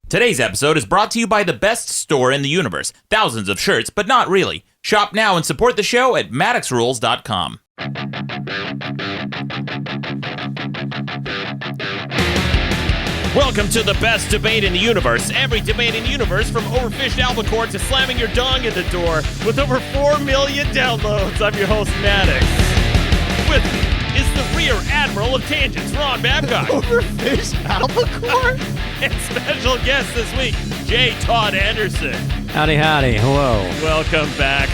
Today's episode is brought to you by the best store in the universe. Thousands of shirts, but not really. Shop now and support the show at MaddoxRules.com. Welcome to the best debate in the universe. Every debate in the universe, from overfished albacore to slamming your dong in the door, with over 4 million downloads. I'm your host, Maddox. With me is the Rear Admiral of Tangents, Ron Babcock. Overfished albacore? And special guest this week, Todd Anderson. Howdy, hello. Welcome back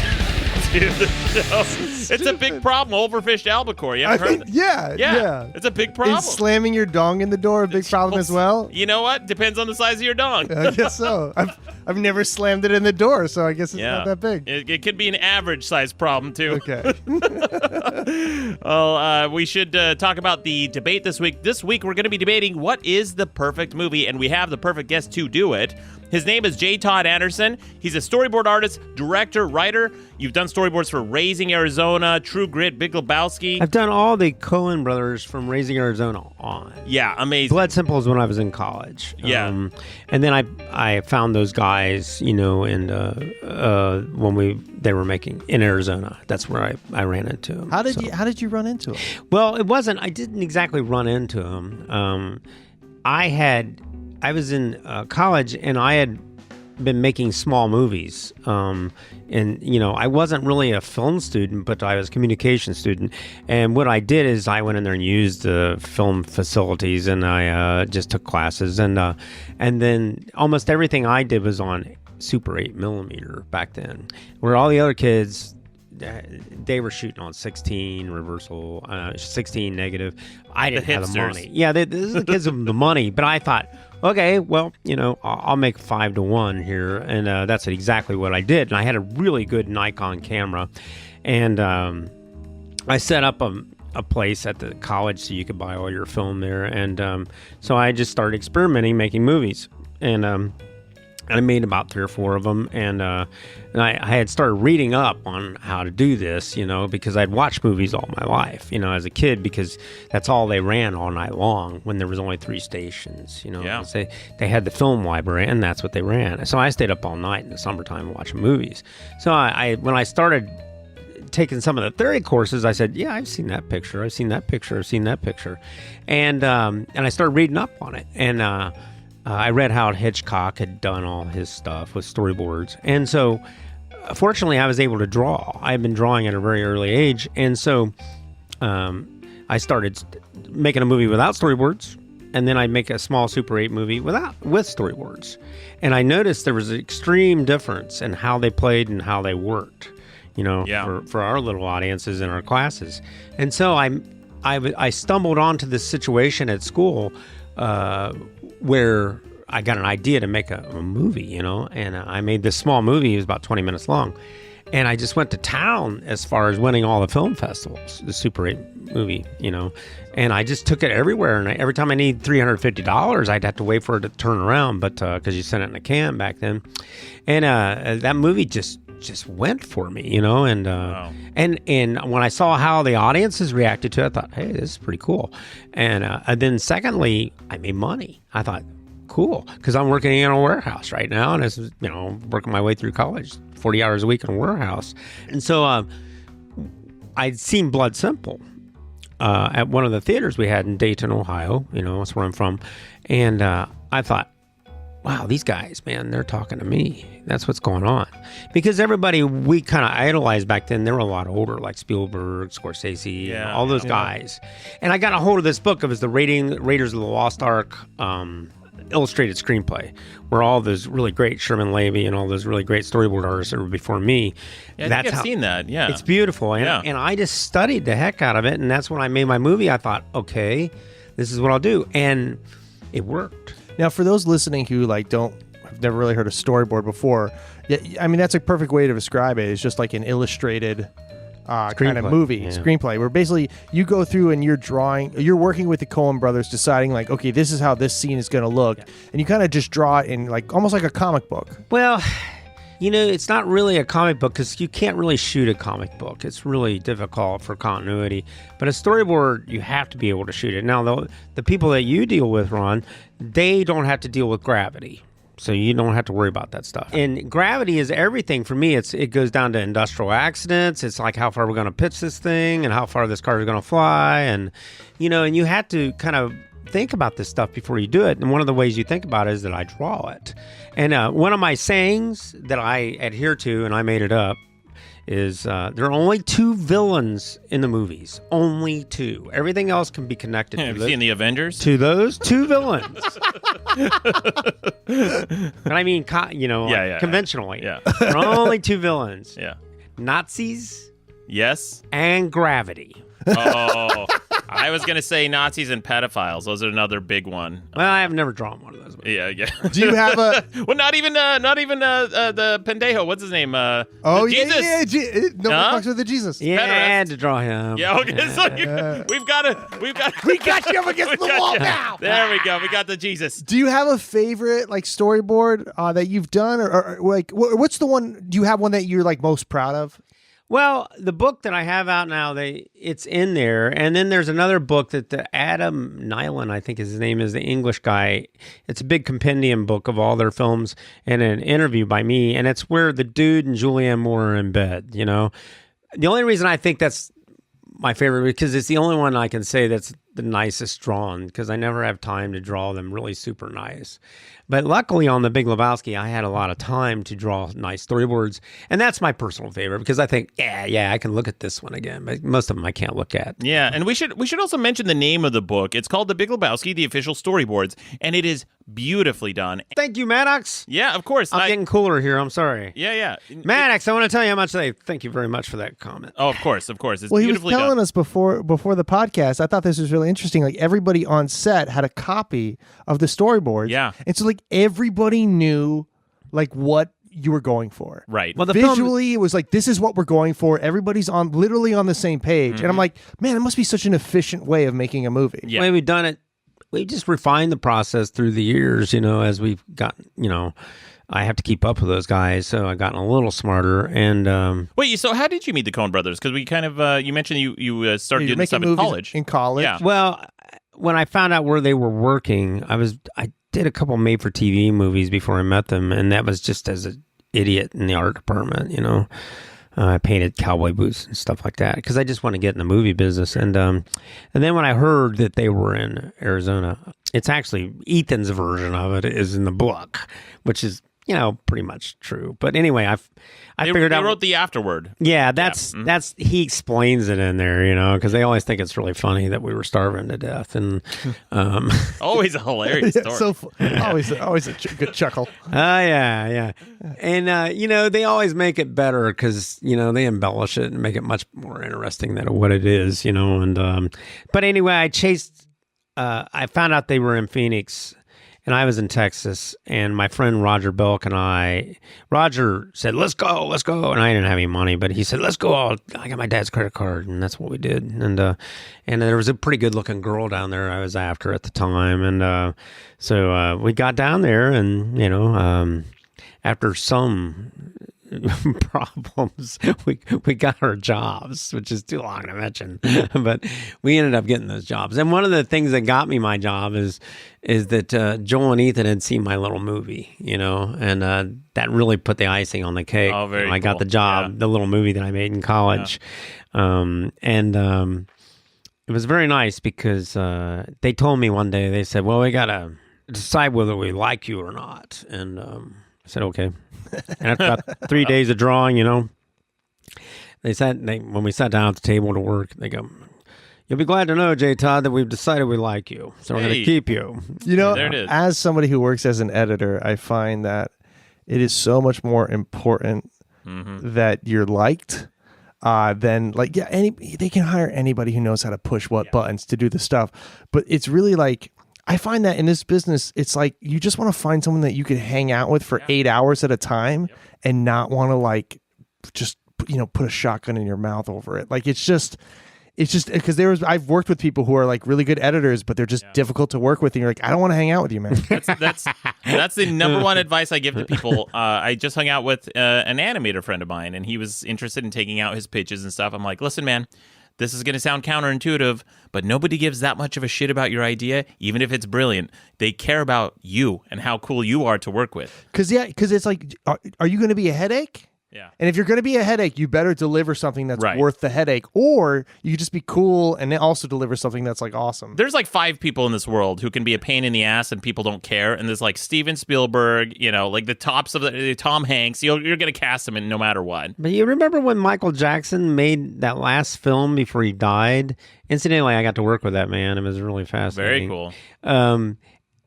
to the show. It's a big problem, overfished albacore. You haven't heard that? Yeah. It's a big problem. Is slamming your dong in the door a big problem as well? You know what? Depends on the size of your dong. I guess so. I've never slammed it in the door, so I guess it's not that big. It could be an average size problem, too. Okay. Well, we should talk about the debate this week. This week, we're going to be debating what is the perfect movie, and we have the perfect guest to do it. His name is Todd Anderson. He's a storyboard artist, director, writer. You've done storyboards for Raising Arizona, True Grit, Big Lebowski. I've done all the Coen brothers from Raising Arizona on. Yeah, amazing. Blood Simple is when I was in college. Yeah. And then I found those guys, and when they were making in Arizona. That's where I ran into them. How did you run into them? Well, I didn't exactly run into them. I was in college, and I had been making small movies. I wasn't really a film student, but I was a communication student. And what I did is I went in there and used the film facilities, and I just took classes. And then almost everything I did was on Super 8mm back then, where all the other kids, they were shooting on 16 reversal, 16 negative. I didn't have the money. Yeah, this is the kids with the money. But I thought, okay, well, I'll make 5-1 here, and that's exactly what I did. And I had a really good Nikon camera, and I set up a place at the college so you could buy all your film there, and so I just started experimenting, making movies, and I made about 3 or 4 of them, and I had started reading up on how to do this, because I'd watched movies all my life, as a kid, because that's all they ran all night long when there was only 3 stations, Yeah. They had the film library, and that's what they ran. So I stayed up all night in the summertime watching movies. So when I started taking some of the theory courses, I said, yeah, I've seen that picture, and I started reading up on it, and I read how Hitchcock had done all his stuff with storyboards. And so, fortunately, I was able to draw. I had been drawing at a very early age. And so, I started making a movie without storyboards. And then I'd make a small Super 8 movie with storyboards. And I noticed there was an extreme difference in how they played and how they worked, for our little audiences in our classes. And so I stumbled onto this situation at school where I got an idea to make a movie, and I made this small movie. It was about 20 minutes long. And I just went to town as far as winning all the film festivals, the Super 8 movie, and I just took it everywhere. And every time I need $350, I'd have to wait for it to turn around, but because you sent it in a can back then. And that movie just went for me, and Wow. and when I saw how the audiences reacted to it, I thought, hey, this is pretty cool. And then secondly, I made money. I thought, cool, because I'm working in a warehouse right now, and it's working my way through college, 40 hours a week in a warehouse. And so I'd seen Blood Simple at one of the theaters we had in Dayton, Ohio. That's where I'm from, and I thought, wow, these guys, man, they're talking to me. That's what's going on. Because everybody we kind of idolized back then, they were a lot older, like Spielberg, Scorsese, all those guys. And I got a hold of this book. It was the Raiders of the Lost Ark illustrated screenplay, where all those really great Sherman Levy and all those really great storyboard artists that were before me. Yeah, I think I've seen that, yeah. It's beautiful. And I just studied the heck out of it. And that's when I made my movie. I thought, okay, this is what I'll do. And it worked. Now, for those listening who have never really heard of storyboard before, I mean, that's a perfect way to describe it. It's just like an illustrated kind of movie, screenplay, where basically you go through and you're working with the Coen brothers, deciding like, okay, this is how this scene is going to look, and you kind of just draw it in like almost like a comic book. Well, it's not really a comic book because you can't really shoot a comic book. It's really difficult for continuity. But a storyboard, you have to be able to shoot it. Now, the people that you deal with, Ron, they don't have to deal with gravity. So you don't have to worry about that stuff. And gravity is everything for me. It goes down to industrial accidents. It's like how far we're going to pitch this thing and how far this car is going to fly. And, and you have to kind of think about this stuff before you do it. And one of the ways you think about it is that I draw it. And one of my sayings that I adhere to, and I made it up, is there are only 2 villains in the movies. Only 2. Everything else can be connected to Have you seen the Avengers? To those 2 villains. But I mean, conventionally. Yeah. There are only 2 villains. Yeah. Nazis Yes. and gravity. Oh, I was going to say Nazis and pedophiles. Those are another big one. Well, I have never drawn one of those. Yeah. Do you have a? Well, not even the pendejo. What's his name? Jesus. Yeah. No one talks with the Jesus. Yeah, Pederast. I had to draw him. Yeah. Okay. So we got you up against the wall now. There we go. We got the Jesus. Do you have a favorite like storyboard that you've done, or like what's the one? Do you have one that you're like most proud of? Well, the book that I have out now, it's in there. And then there's another book that Adam Nyland, I think his name is, the English guy. It's a big compendium book of all their films and an interview by me. And it's where the dude and Julianne Moore are in bed, The only reason I think that's my favorite, because it's the only one I can say that's the nicest drawn, because I never have time to draw them really super nice. But luckily on The Big Lebowski, I had a lot of time to draw nice storyboards, and that's my personal favorite, because I think, yeah, I can look at this one again, but most of them I can't look at. Yeah, and we should also mention the name of the book. It's called The Big Lebowski, The Official Storyboards, and it is beautifully done. Thank you, Maddox. Yeah, of course. I'm getting cooler here. I'm sorry. Yeah. Maddox, I want to tell you how much thank you very much for that comment. Oh, of course. It's well, he was beautifully telling done. us before the podcast. I thought this was really interesting. Like everybody on set had a copy of the storyboards. Yeah. And so like everybody knew like what you were going for. Right. Well, Visually, it was like, this is what we're going for. Everybody's literally on the same page. And I'm like, man, it must be such an efficient way of making a movie. Yeah. The way we've done it, we just refined the process through the years, as we've gotten, I have to keep up with those guys, so I've gotten a little smarter. And wait, so how did you meet the Coen brothers? Because we kind of you mentioned you started doing this stuff in college. In college, Yeah. well, when I found out where they were working, I did a couple made-for-TV movies before I met them, and that was just as an idiot in the art department. I painted cowboy boots and stuff like that because I just want to get in the movie business. And then when I heard that they were in Arizona, it's actually Ethan's version of it is in the book, which is pretty much true. But anyway, I figured out. They wrote the afterword. Yeah, that's he explains it in there, because they always think it's really funny that we were starving to death, and always a hilarious story. Always a good chuckle. Yeah, and they always make it better because they embellish it and make it much more interesting than what it is, And but anyway, I found out they were in Phoenix. And I was in Texas, and my friend Roger Belk and Roger said, let's go. And I didn't have any money, but he said, let's go. I got my dad's credit card, and that's what we did. And there was a pretty good-looking girl down there I was after at the time. And so we got down there, and, after some problems, we got our jobs, which is too long to mention, but we ended up getting those jobs. And one of the things that got me my job is that Joel and Ethan had seen my little movie, and that really put the icing on the cake. Oh, very I got cool. the job, the little movie that I made in college. Yeah. It was very nice because they told me one day, they said, well, we got to decide whether we like you or not. And I said, okay. And after about 3 days of drawing, when we sat down at the table to work, they go, you'll be glad to know, J. Todd, that we've decided we like you. So we're going to keep you. There it is. As somebody who works as an editor, I find that it is so much more important that you're liked than they can hire anybody who knows how to push what buttons to do the stuff. But it's really like, I find that in this business, it's like you just want to find someone that you could hang out with for 8 hours at a time and not want to just put a shotgun in your mouth over it. Like it's just because I've worked with people who are like really good editors, but they're just difficult to work with. And you're like, I don't want to hang out with you, man. That's the number one advice I give to people. I just hung out with an animator friend of mine, and he was interested in taking out his pitches and stuff. I'm like, listen, man, this is going to sound counterintuitive, but nobody gives that much of a shit about your idea, even if it's brilliant. They care about you and how cool you are to work with. Because it's like, are you going to be a headache? Yeah. And if you're going to be a headache, you better deliver something that's worth the headache, or you could just be cool and then also deliver something that's like awesome. There's like 5 people in this world who can be a pain in the ass and people don't care. And there's like Steven Spielberg, like the tops of the Tom Hanks. You're going to cast him in no matter what. But you remember when Michael Jackson made that last film before he died? Incidentally, I got to work with that man. It was really fascinating. Very cool. And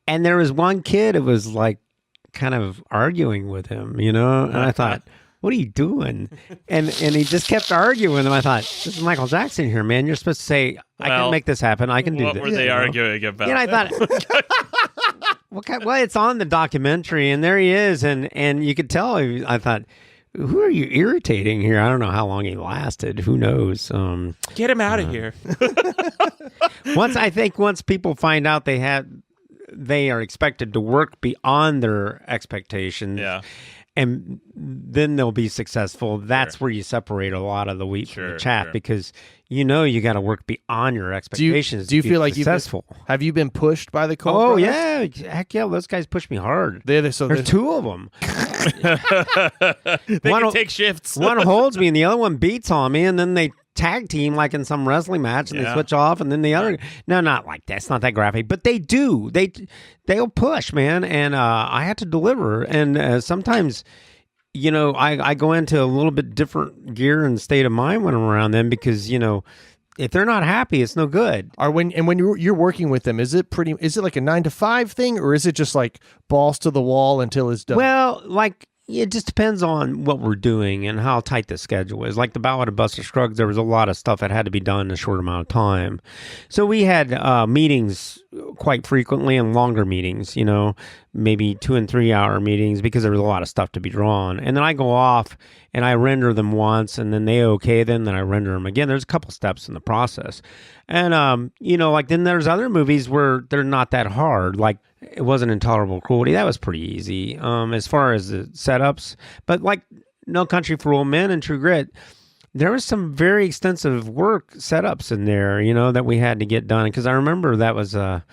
there was one kid who was like kind of arguing with him, and I thought, what are you doing? And he just kept arguing with him. I thought, this is Michael Jackson here, man. You're supposed to say, I can make this happen. I can do this. What were they arguing about? I thought, well, it's on the documentary, and there he is. And you could tell, I thought, who are you irritating here? I don't know how long he lasted. Who knows? Get him out of here. Once people find out they are expected to work beyond their expectations. Yeah. And then they'll be successful. That's where you separate a lot of the wheat from the chaff, because you got to work beyond your expectations. Do you feel like successful? Have you been pushed by the Coen brothers? Yeah, heck yeah! Those guys push me hard. There's 2 of them. They can take shifts. One holds me, and the other one beats on me, and then they tag team like in some wrestling match, and they switch off, and then the other. No, not like that. It's not that graphic, but they do. They'll push, man, and I have to deliver. And sometimes, I go into a little bit different gear and state of mind when I'm around them, because if they're not happy, it's no good. When you're working with them, is it like a 9 to 5 thing, or is it just like balls to the wall until it's done? Well, it just depends on what we're doing and how tight the schedule is. Like the Ballad of Buster Scruggs, there was a lot of stuff that had to be done in a short amount of time. So we had meetings quite frequently, and longer meetings, maybe 2 and 3 hour meetings, because there was a lot of stuff to be drawn. And then I go off and I render them once, and then they okay them, then I render them again. There's a couple steps in the process. And, then there's other movies where they're not that hard. Like, it wasn't Intolerable Cruelty. That was pretty easy as far as the setups. But like No Country for Old Men and True Grit, there was some very extensive work setups in there, that we had to get done. Because I remember there was a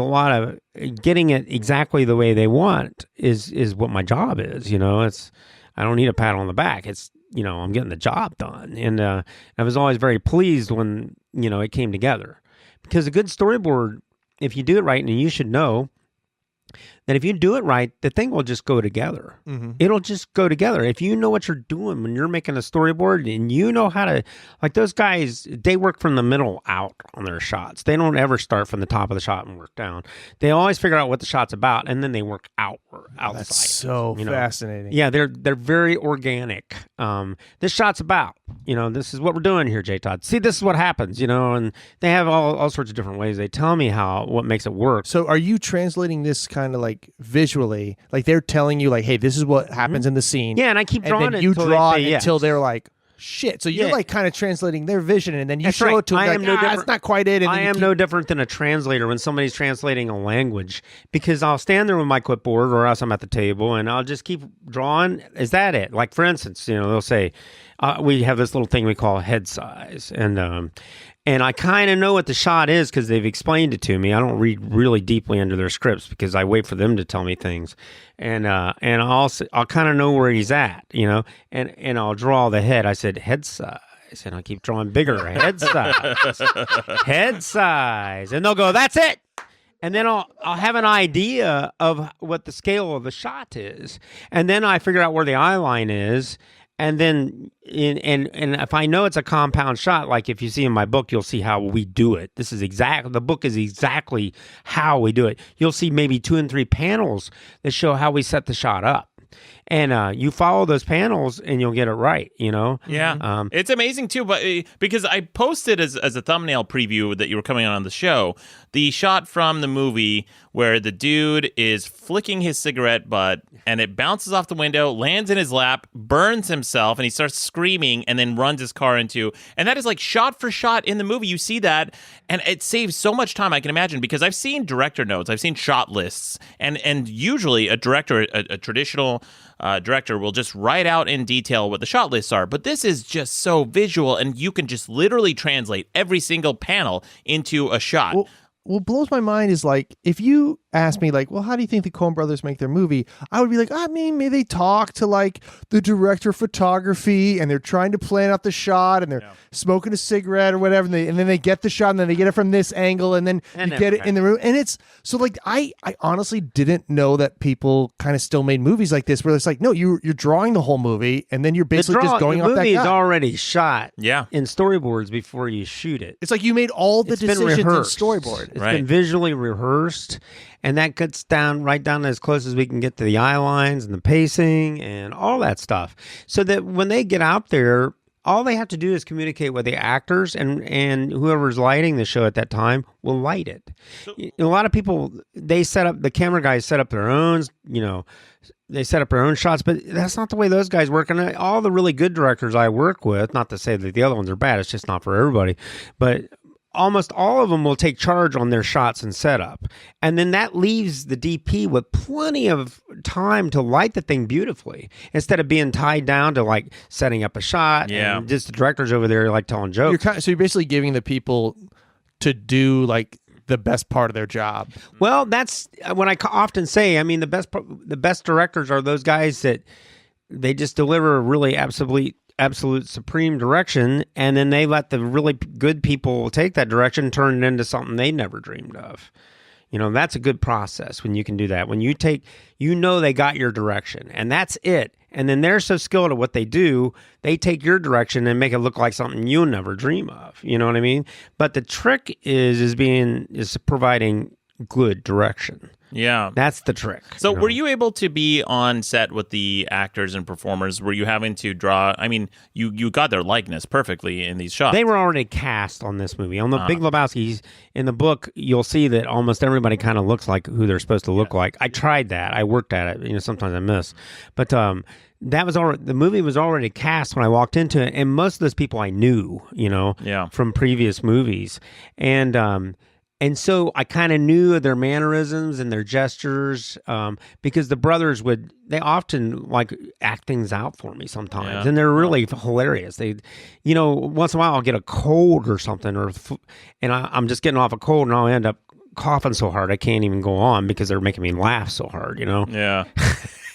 lot of getting it exactly the way they want is what my job is. I don't need a pat on the back. It's, I'm getting the job done. And I was always very pleased when, it came together. Because a good storyboard, if you do it right, and you should know that if you do it right, the thing will just go together. Mm-hmm. It'll just go together. If you know what you're doing when you're making a storyboard, and you know how to, like those guys, they work from the middle out on their shots. They don't ever start from the top of the shot and work down. They always figure out what the shot's about, and then they work outside. That's so fascinating. Yeah, they're very organic. This shot's about, this is what we're doing here, J. Todd. See, this is what happens, and they have all sorts of different ways. They tell me what makes it work. So are you translating this kind of like visually, like they're telling you like, hey, this is what happens in the scene. Yeah, and I keep drawing and then it. You draw it until they're like, shit. So you're like kind of translating their vision, and then you show it to them. That's not quite it. And I am no different than a translator when somebody's translating a language, because I'll stand there with my clipboard, or else I'm at the table, and I'll just keep drawing. Is that it? Like, for instance, they'll say, we have this little thing we call head size, and I kind of know what the shot is because they've explained it to me. I don't read really deeply into their scripts because I wait for them to tell me things, and I'll kind of know where he's at, and I'll draw the head. I said head size, and I'll keep drawing bigger head size, and they'll go, that's it. And then I'll have an idea of what the scale of the shot is, and then I figure out where the eye line is. And then, and if I know it's a compound shot, like if you see in my book, you'll see how we do it. The book is exactly how we do it. You'll see maybe 2 and 3 panels that show how we set the shot up. And you follow those panels and you'll get it right, Yeah. It's amazing, too, but because I posted as a thumbnail preview that you were coming on the show, the shot from the movie where the dude is flicking his cigarette butt and it bounces off the window, lands in his lap, burns himself, and he starts screaming and then runs his car into. And that is like shot for shot in the movie. You see that, and it saves so much time, I can imagine, because I've seen director notes, I've seen shot lists, and usually a director, a traditional professional director will just write out in detail what the shot lists are. But this is just so visual, and you can just literally translate every single panel into a shot. Well, what blows my mind is like, if you ask me like, well, how do you think the Coen brothers make their movie? I would be like, I mean, maybe they talk to like the director of photography and they're trying to plan out the shot and they're smoking a cigarette or whatever. And then they get the shot and then they get it from this angle and then you get it in the room. And it's so like, I honestly didn't know that people kind of still made movies like this where it's like, no, you're drawing the whole movie and then you're basically just going off that guy. The movie is already shot in storyboards before you shoot it. It's like you made all the decisions in storyboard. It's been visually rehearsed. And that gets right down as close as we can get to the eye lines and the pacing and all that stuff. So that when they get out there, all they have to do is communicate with the actors and whoever's lighting the show at that time will light it. So, a lot of people, the camera guys set up their own, they set up their own shots, but that's not the way those guys work. And all the really good directors I work with, not to say that the other ones are bad, it's just not for everybody, but almost all of them will take charge on their shots and setup. And then that leaves the DP with plenty of time to light the thing beautifully instead of being tied down to like setting up a shot. And just the directors over there like telling jokes. So you're basically giving the people to do like the best part of their job. Well, that's what I often say. I mean, the best directors are those guys that they just deliver a really absolute supreme direction, and then they let the really good people take that direction and turn it into something they never dreamed of. That's a good process when you can do that. When you take, they got your direction, and that's it. And then they're so skilled at what they do, they take your direction and make it look like something you'll never dream of. You know what I mean? But the trick is providing good direction. Yeah. That's the trick. So were you able to be on set with the actors and performers? Were you having to draw? I mean, you got their likeness perfectly in these shots. They were already cast on this movie. On the Big Lebowski, in the book, you'll see that almost everybody kind of looks like who they're supposed to look like. I tried that. I worked at it. Sometimes I miss. But that was already, the movie was already cast when I walked into it. And most of those people I knew, from previous movies. And so I kind of knew their mannerisms and their gestures because the brothers they often like act things out for me sometimes. And they're really hilarious. They, once in a while I'll get a cold or something and I'm just getting off a cold and I'll end up coughing so hard I can't even go on because they're making me laugh so hard, Yeah.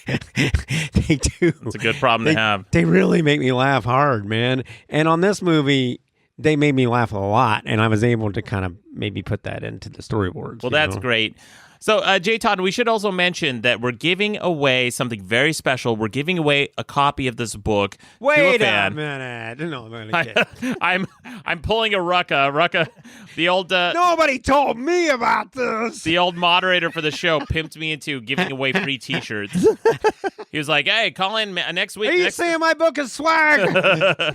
They do. It's a good problem to have. They really make me laugh hard, man. And on this movie, they made me laugh a lot, and I was able to kind of maybe put that into the storyboards. Well, that's great. So, J. Todd, we should also mention that we're giving away something very special. We're giving away a copy of this book to a fan. Wait a minute. No, I'm pulling a Rucka, the old... Nobody told me about this! The old moderator for the show pimped me into giving away free T-shirts. He was like, hey, call in next week. Are you saying my book is swag?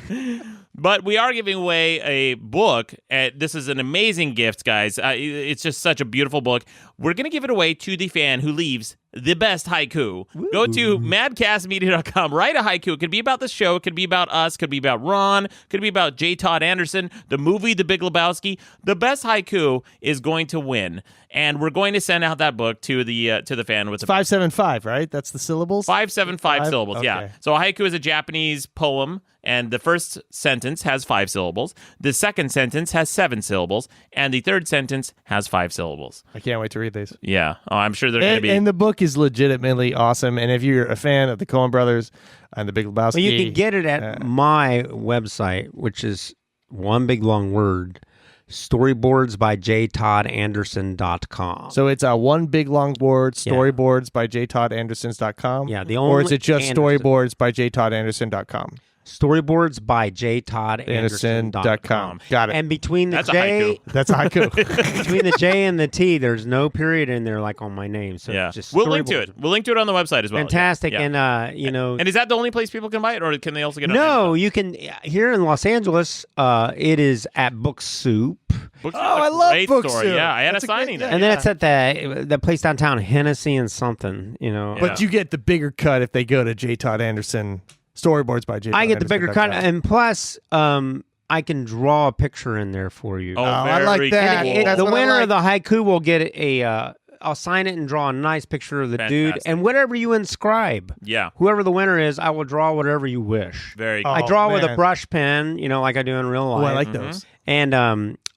But we are giving away a book. This is an amazing gift, guys. It's just such a beautiful book. We're going to give it away to the fan who leaves the best haiku. Woo. Go to madcastmedia.com. Write a haiku. It could be about the show. It could be about us. It could be about Ron. It could be about J. Todd Anderson, the movie The Big Lebowski. The best haiku is going to win. And we're going to send out that book to the fan with 575, right? That's the syllables? 575 syllables, okay. yeah. So a haiku is a Japanese poem, and the first sentence has 5 syllables. The second sentence has 7 syllables, and the third sentence has 5 syllables. I can't wait to read these. Yeah. Oh, I'm sure they're going to be... And the book is legitimately awesome. And if you're a fan of the Coen brothers and the Big Lebowski... Well, you can get it at my website, which is one big long word, storyboardsbyjtoddanderson.com. So it's one big long word, storyboardsbyjtoddandersons.com? Yeah. Or is it just storyboardsbyjtoddanderson.com? storyboardsbyjtoddanderson.com. Got it. And between the That's J... That's a haiku. Between the J and the T, there's no period in there like on my name. So yeah. just we'll link to it. We'll link to it on the website as well. Fantastic. Yeah. And, And is that the only place people can buy it, or can they also get it on No, you can... Here in Los Angeles, it is at Book Soup. I love Book Soup. Yeah, I had a signing there. And then it's at the place downtown, Hennessy and something, But you get the bigger cut if they go to J. Todd Anderson... Storyboards by J. I get the bigger cut, and plus, I can draw a picture in there for you. Oh, I like very that. cool. That's the what I winner like. of the haiku will get a I'll sign it and draw a nice picture of the dude. Fantastic. And whatever you inscribe. Yeah. Whoever the winner is, I will draw whatever you wish. Very cool. I draw with a man. brush pen, like I do in real life. Oh, I like those. And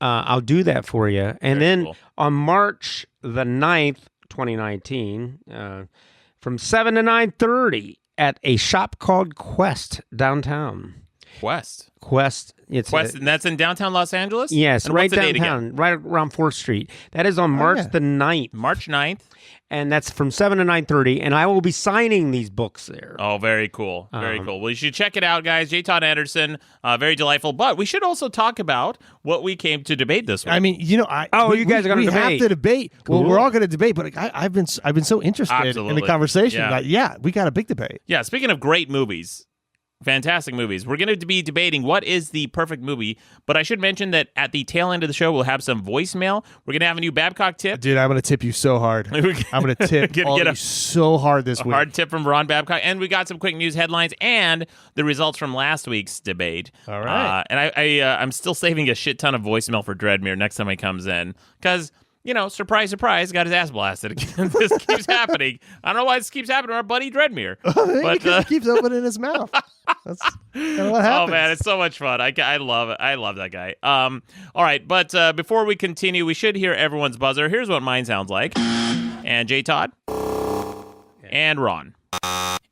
I'll do that for you. And then cool. on March the 9th, 2019, from 7 to 9:30 at a shop called Quest downtown. Quest. It's Quest, and that's in downtown Los Angeles? Yes, and right what's the date downtown, again? right around 4th Street. That is on March the 9th. March 9th. And that's from 7 to 9:30. And I will be signing these books there. Oh, very cool. Very cool. Well, you should check it out, guys. J. Todd Anderson, very delightful. But we should also talk about what we came to debate this week. I mean, you guys are going to debate. We have to debate. Cool. Well, we're all going to debate, but I've been so interested in Absolutely. the conversation. Yeah. We got a big debate. Yeah, speaking of great movies, fantastic movies, we're going to be debating what is the perfect movie. But I should mention that at the tail end of the show, we'll have some voicemail. We're going to have a new Babcock tip. Dude, I'm going to tip you so hard. I'm going to tip all of you so hard this week. Hard tip from Ron Babcock. And we got some quick news headlines and the results from last week's debate. All right. And I'm still saving a shit ton of voicemail for Dreadmere next time he comes in. Because, surprise, surprise, got his ass blasted again. This keeps happening. I don't know why this keeps happening to our buddy Dreadmere. But he keeps opening his mouth. That's kind of what happens. Oh, man, it's so much fun. I love it. I love that guy. All right, but before we continue, we should hear everyone's buzzer. Here's what mine sounds like. And J. Todd. And Ron.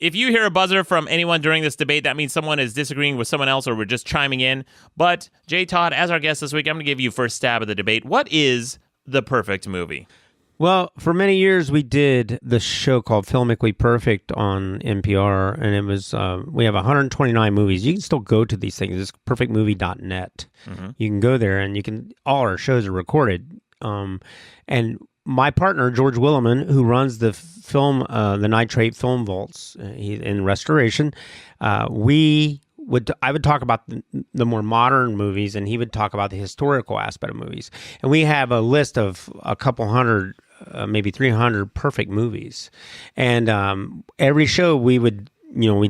If you hear a buzzer from anyone during this debate, that means someone is disagreeing with someone else or we're just chiming in. But, J. Todd, as our guest this week, I'm going to give you first stab at the debate. What is the perfect movie? Well, for many years, we did the show called Filmically Perfect on NPR, and it was we have 129 movies. You can still go to these things. It's perfectmovie.net. Mm-hmm. You can go there, and all our shows are recorded. And my partner, George Williman, who runs the the Nitrate Film Vaults in restoration, I would talk about the more modern movies, and he would talk about the historical aspect of movies. And we have a list of a couple hundred, maybe 300 perfect movies. And every show we'd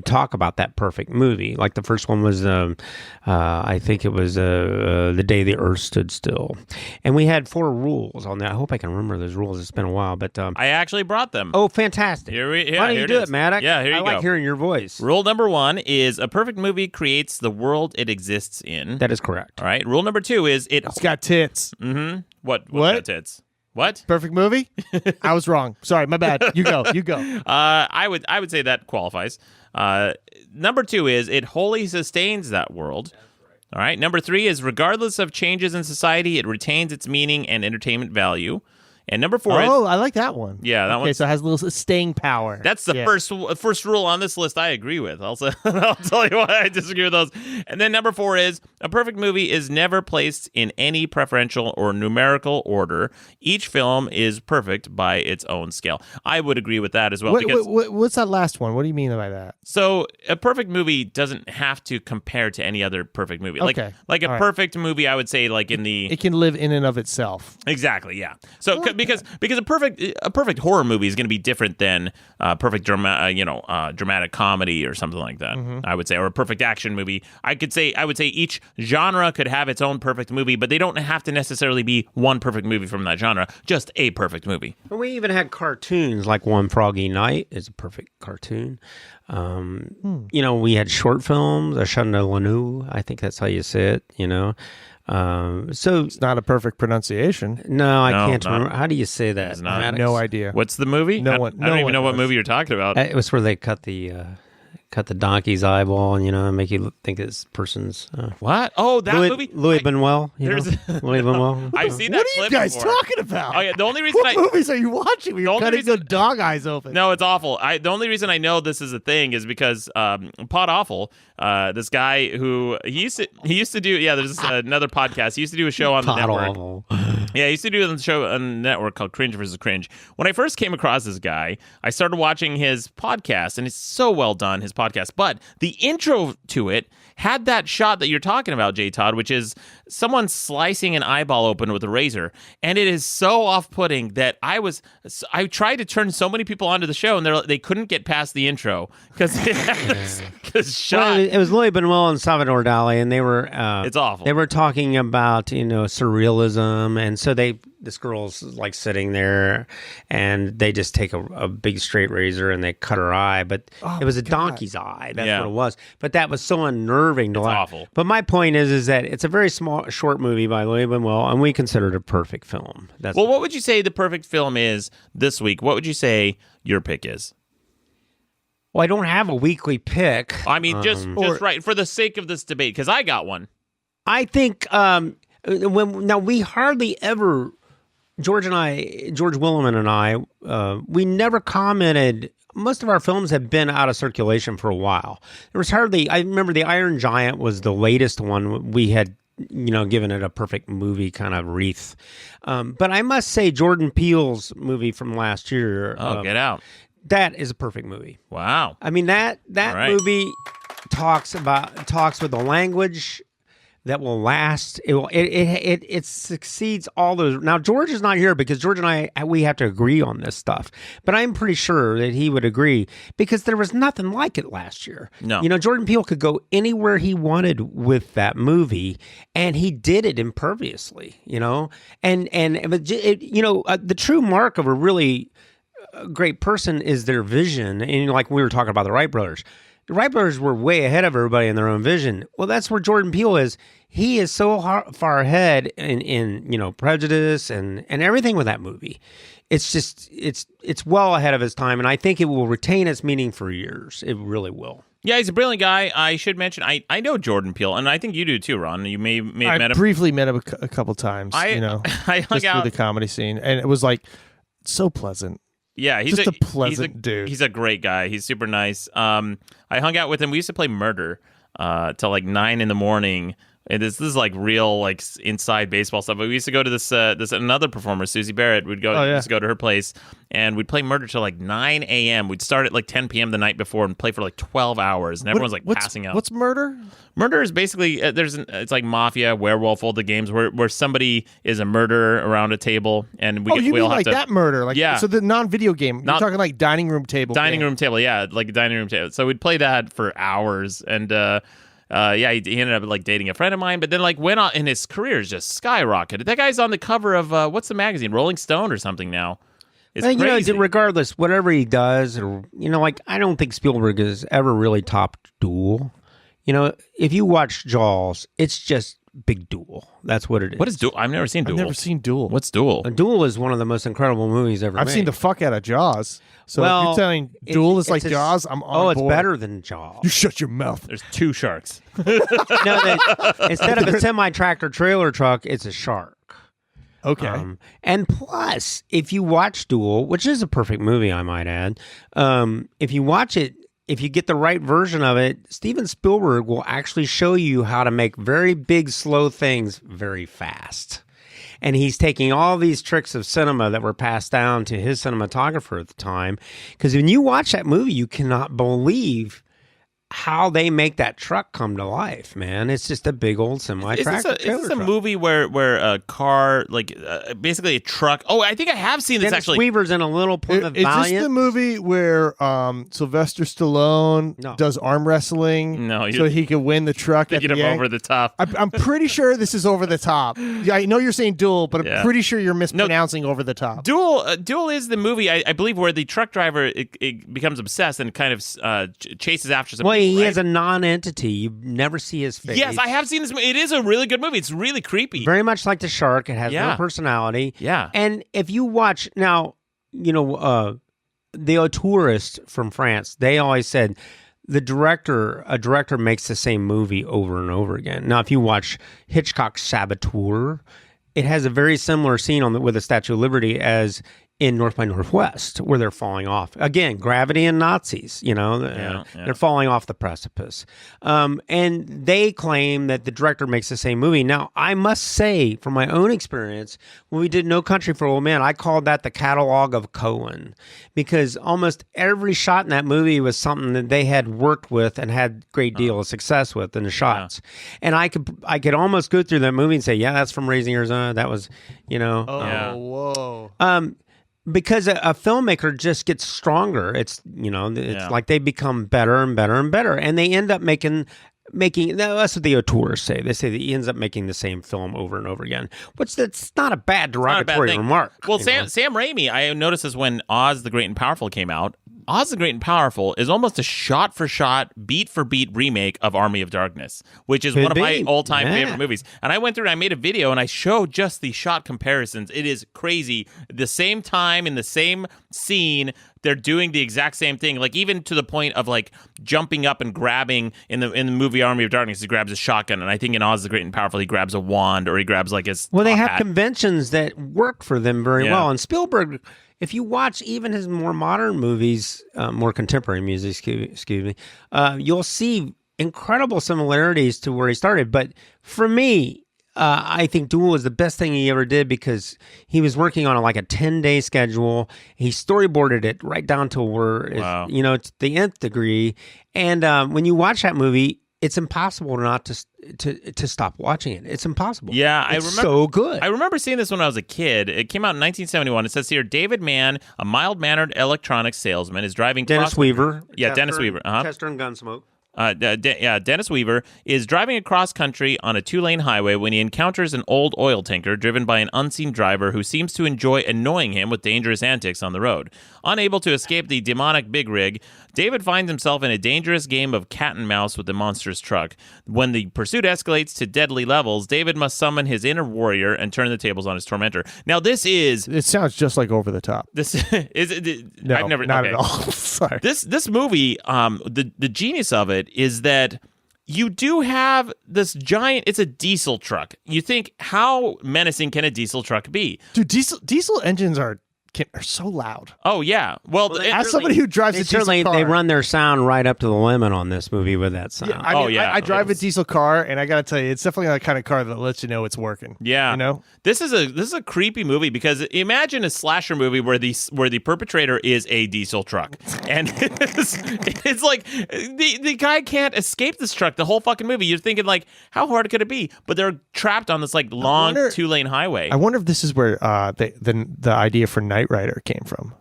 talk about that perfect movie. Like the first one was, I think it was The Day the Earth Stood Still. And we had 4 rules on that. I hope I can remember those rules. It's been a while. But I actually brought them. Oh, fantastic. Why don't you do it, Maddox? Yeah, here you go. I like hearing your voice. Rule number 1 is a perfect movie creates the world it exists in. That is correct. All right. Rule number 2 is it's got tits. Mm-hmm. What's What? got tits? What? Perfect movie? I was wrong. Sorry, my bad. You go. I would say that qualifies. Number 2 is it wholly sustains that world. All right. Number 3 is regardless of changes in society, it retains its meaning and entertainment value. And number 4 is... Oh, I like that one. Yeah, that one. Okay, so it has a little staying power. That's the first rule on this list I agree with. I'll tell you why I disagree with those. And then number 4 is a perfect movie is never placed in any preferential or numerical order. Each film is perfect by its own scale. I would agree with that as well. What's that last one? What do you mean by that? So a perfect movie doesn't have to compare to any other perfect movie. Okay. Like a perfect movie, I would say like in the... It can live in and of itself. Exactly, yeah. So because a perfect horror movie is going to be different than perfect dramatic comedy or something like that. Mm-hmm. I would say, or a perfect action movie. I would say each genre could have its own perfect movie, but they don't have to necessarily be one perfect movie from that genre. Just a perfect movie. We even had cartoons like One Froggy Night is a perfect cartoon. We had short films. Ashana Lanu, I think that's how you say it. So it's not a perfect pronunciation. No, I can't remember. How do you say that? I have no idea. What's the movie? I don't even know what movie you're talking about. It was where they cut the donkey's eyeball and make you think this person's what? Oh, that movie, Louis Benoit. Louis Benoit. I've seen that. What are you guys before. talking about? Oh yeah, the only reason what movies are you watching? You're cutting the dog eyes open. No, it's awful. The only reason I know this is a thing is because Pod Awful, this guy who he used to do. Yeah, there's another podcast. He used to do a show on the network. Awful. Yeah, he used to do a show on the network called Cringe vs. Cringe. When I first came across this guy, I started watching his podcast, and it's so well done, his podcast. But the intro to it had that shot that you're talking about, J. Todd, which is someone slicing an eyeball open with a razor, and it is so off-putting that I tried to turn so many people onto the show, and they couldn't get past the intro because it had this shot. Well, it was Louis Buñuel and Salvador Dali, and they were it's awful. They were talking about surrealism, and so this girl's like sitting there, and they just take a big straight razor and they cut her eye, but it was a donkey's eye. That's what it was. But that was so unnerving to watch. Awful. But my point is that it's a very short movie by Louis Buñuel, and we consider it a perfect film. What would you say the perfect film is this week? What would you say your pick is? Well, I don't have a weekly pick. I mean, just right for the sake of this debate, because I got one. I think we hardly ever. George Williman and I, we never commented. Most of our films have been out of circulation for a while. There was hardly. I remember The Iron Giant was the latest one. We had, given it a perfect movie kind of wreath. But I must say, Jordan Peele's movie from last year. Get Out. That is a perfect movie. Wow. I mean that movie talks with the language that will last. It succeeds all those. Now George is not here because George and I we have to agree on this stuff, but I'm pretty sure that he would agree because there was nothing like it last year. No, Jordan Peele could go anywhere he wanted with that movie, and he did it imperviously. And the true mark of a really great person is their vision. And like we were talking about the Wright brothers. The Wright brothers were way ahead of everybody in their own vision. Well, that's where Jordan Peele is. He is so far ahead in prejudice and everything with that movie. It's just it's well ahead of his time, and I think it will retain its meaning for years. It really will. Yeah, he's a brilliant guy. I should mention, I know Jordan Peele, and I think you do too, Ron. You may have met him. I briefly met him a couple times. I hung just out through the comedy scene, and it was like so pleasant. Yeah, he's just a pleasant dude. He's a great guy. He's super nice. I hung out with him. We used to play Murder till like 9 a.m. And this is like real like inside baseball stuff. But we used to go to this another performer, Susie Barrett. We'd go used to go to her place, and we'd play Murder till like 9 a.m. We'd start at like 10 p.m. the night before and play for like 12 hours, and everyone's like passing out. What's Murder? Murder is basically it's like mafia, werewolf, all the games where somebody is a murderer around a table, and we mean all have like that murder? Like, yeah. So the non-video game. You're talking like dining room table. Room table, yeah, like a dining room table. So we'd play that for hours, and he ended up like dating a friend of mine, but then like went on, and his career is just skyrocketed. That guy's on the cover of what's the magazine, Rolling Stone or something now. It's crazy. Regardless, whatever he does, or I don't think Spielberg has ever really topped Duel. If you watch Jaws, it's just big Duel. That's what it is. What is Duel? I've never seen Duel. I've never seen Duel. What's Duel? Duel is one of the most incredible movies ever made. I've seen the fuck out of Jaws. So if you're telling Duel is like Jaws, I'm on board. Oh, it's better than Jaws. You shut your mouth. There's 2 sharks. Instead of a semi-tractor trailer truck, it's a shark. Okay. And plus, if you watch Duel, which is a perfect movie, I might add, if you watch it, if you get the right version of it, Steven Spielberg will actually show you how to make very big, slow things very fast. And he's taking all these tricks of cinema that were passed down to his cinematographer at the time. Because when you watch that movie, you cannot believe how they make that truck come to life, man. It's just a big old semi-tractor. Is this a movie where a car, like basically a truck? Oh, I think I have seen this Dennis actually. Weaver's in a little Plymouth Valiant. Is this the movie where Sylvester Stallone does arm wrestling so he can win the truck at the end? Over the top. I'm pretty sure this is Over the Top. Yeah, I know you're saying Duel, but I'm pretty sure you're mispronouncing Over the Top. Duel is the movie, I believe, where the truck driver it becomes obsessed and kind of chases after some people. He has a non-entity. You never see his face. Yes, I have seen this movie. It is a really good movie. It's really creepy. Very much like The Shark. It has no personality. Yeah. And if you watch now, the auteurist from France, they always said a director makes the same movie over and over again. Now, if you watch Hitchcock's Saboteur, it has a very similar scene with the Statue of Liberty as in North by Northwest, where they're falling off. Again, gravity and Nazis, they're falling off the precipice. And they claim that the director makes the same movie. Now, I must say, from my own experience, when we did No Country for Old Men, I called that the catalog of Coen, because almost every shot in that movie was something that they had worked with and had great deal of success with in the shots. And I could almost go through that movie and say, yeah, that's from Raising Arizona. That was, whoa. Because a filmmaker just gets stronger. It's like they become better and better and better, and they end up making. That's what the auteurs say. They say that he ends up making the same film over and over again, which that's not a bad derogatory remark. Well, Sam Raimi, I noticed this when Oz the Great and Powerful came out. Oz the Great and Powerful is almost a shot-for-shot, beat-for-beat remake of Army of Darkness, which is one of my all-time favorite movies. And I went through and I made a video and I showed just the shot comparisons. It is crazy. The same time in the same scene, they're doing the exact same thing. Like even to the point of like jumping up and grabbing in the movie Army of Darkness, he grabs a shotgun, and I think in Oz the Great and Powerful, he grabs a wand or he grabs like his. Well, they have conventions that work for them very well. And Spielberg. If you watch even his more modern movies, more contemporary music, excuse me, you'll see incredible similarities to where he started. But for me, I think Duel is the best thing he ever did because he was working on like a 10-day schedule. He storyboarded it right down to where, it's the nth degree. And when you watch that movie, it's impossible not to stop watching it. It's impossible. Yeah, I remember so good. I remember seeing this when I was a kid. It came out in 1971. It says here, David Mann, a mild-mannered electronics salesman, is driving. Dennis Weaver. Yeah, Dennis Weaver. Tester and Gunsmoke. Dennis Weaver is driving across country on a 2-lane highway when he encounters an old oil tanker driven by an unseen driver who seems to enjoy annoying him with dangerous antics on the road. Unable to escape the demonic big rig, David finds himself in a dangerous game of cat and mouse with the monstrous truck. When the pursuit escalates to deadly levels, David must summon his inner warrior and turn the tables on his tormentor. Now, this is... It sounds just like Over the Top. This is... No, I've never, not at all. Sorry. This movie, the genius of it is that you do have this giant... It's a diesel truck. You think, how menacing can a diesel truck be? Dude, diesel engines are so loud. Oh, yeah. Well, as somebody who drives a diesel car... They run their sound right up to the limit on this movie with that sound. Yeah, I drive a diesel car, and I got to tell you, it's definitely the kind of car that lets you know it's working. Yeah. You know? This is a creepy movie because imagine a slasher movie where the perpetrator is a diesel truck. And it's like the guy can't escape this truck the whole fucking movie. You're thinking, like, how hard could it be? But they're trapped on this, like, long 2-lane highway. I wonder if this is where the idea for Knight Rider came from.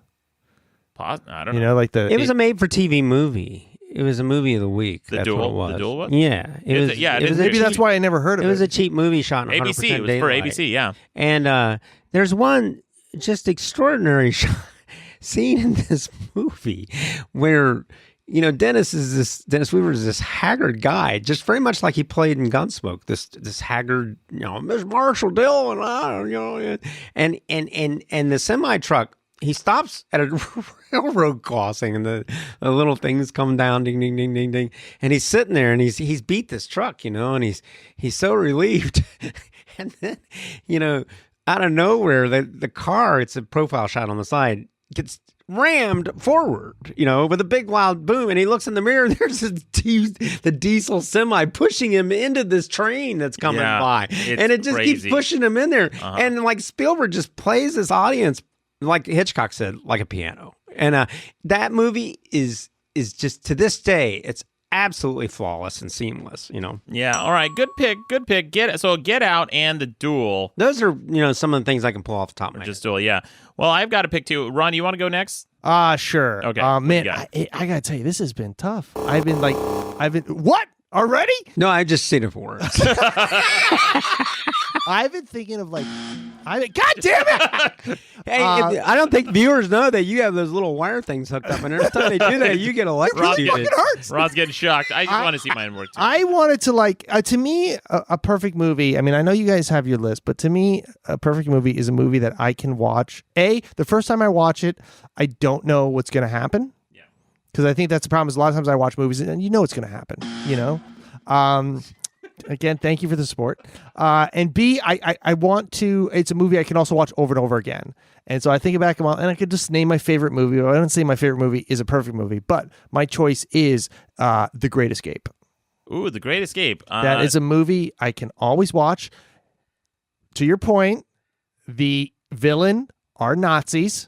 I don't know. You know, like it was a made-for-TV movie. It was a movie of the week. That's what it was. The Duel was? Yeah. Maybe that's why I never heard of it. It was a cheap movie shot in 100% ABC. It was daylight. for ABC, yeah. And there's one just extraordinary scene in this movie where, Dennis Weaver is this haggard guy, just very much like he played in Gunsmoke. This haggard, Miss Marshall Dillon, and the semi truck. He stops at a railroad crossing, and the little things come down, ding, ding, ding, ding, ding, and he's sitting there, and he's beat this truck, and he's so relieved, and then, out of nowhere, the car, it's a profile shot on the side, gets rammed forward, with a big loud boom, and he looks in the mirror, and there's the diesel semi pushing him into this train that's coming by, and it just keeps pushing him in there, and like Spielberg just plays this audience, like Hitchcock said, like a piano. And that movie is just, to this day, it's absolutely flawless and seamless, Yeah, all right, good pick. Get Out and The Duel. Those are, some of the things I can pull off the top of my head. Just Duel, yeah. Well, I've got to pick two. Ron, you want to go next? Sure. Okay. Man, I got to tell you, this has been tough. What? Already? No, I've just seen it for once. I've been thinking of God damn it! Hey, I don't think viewers know that you have those little wire things hooked up, and every time they do that, you get electrocuted. It fucking hurts. Ron's getting shocked. I just want to see mine work too. I wanted to to me, a perfect movie. I mean, I know you guys have your list, but to me, a perfect movie is a movie that I can watch. The first time I watch it, I don't know what's going to happen. Because I think that's the problem. Is a lot of times I watch movies and you know what's going to happen. Again, thank you for the support. And B, I want to. It's a movie I can also watch over and over again. And so I think back and I could just name my favorite movie. I don't say my favorite movie is a perfect movie, but my choice is The Great Escape. Ooh, The Great Escape. That is a movie I can always watch. To your point, the villain are Nazis.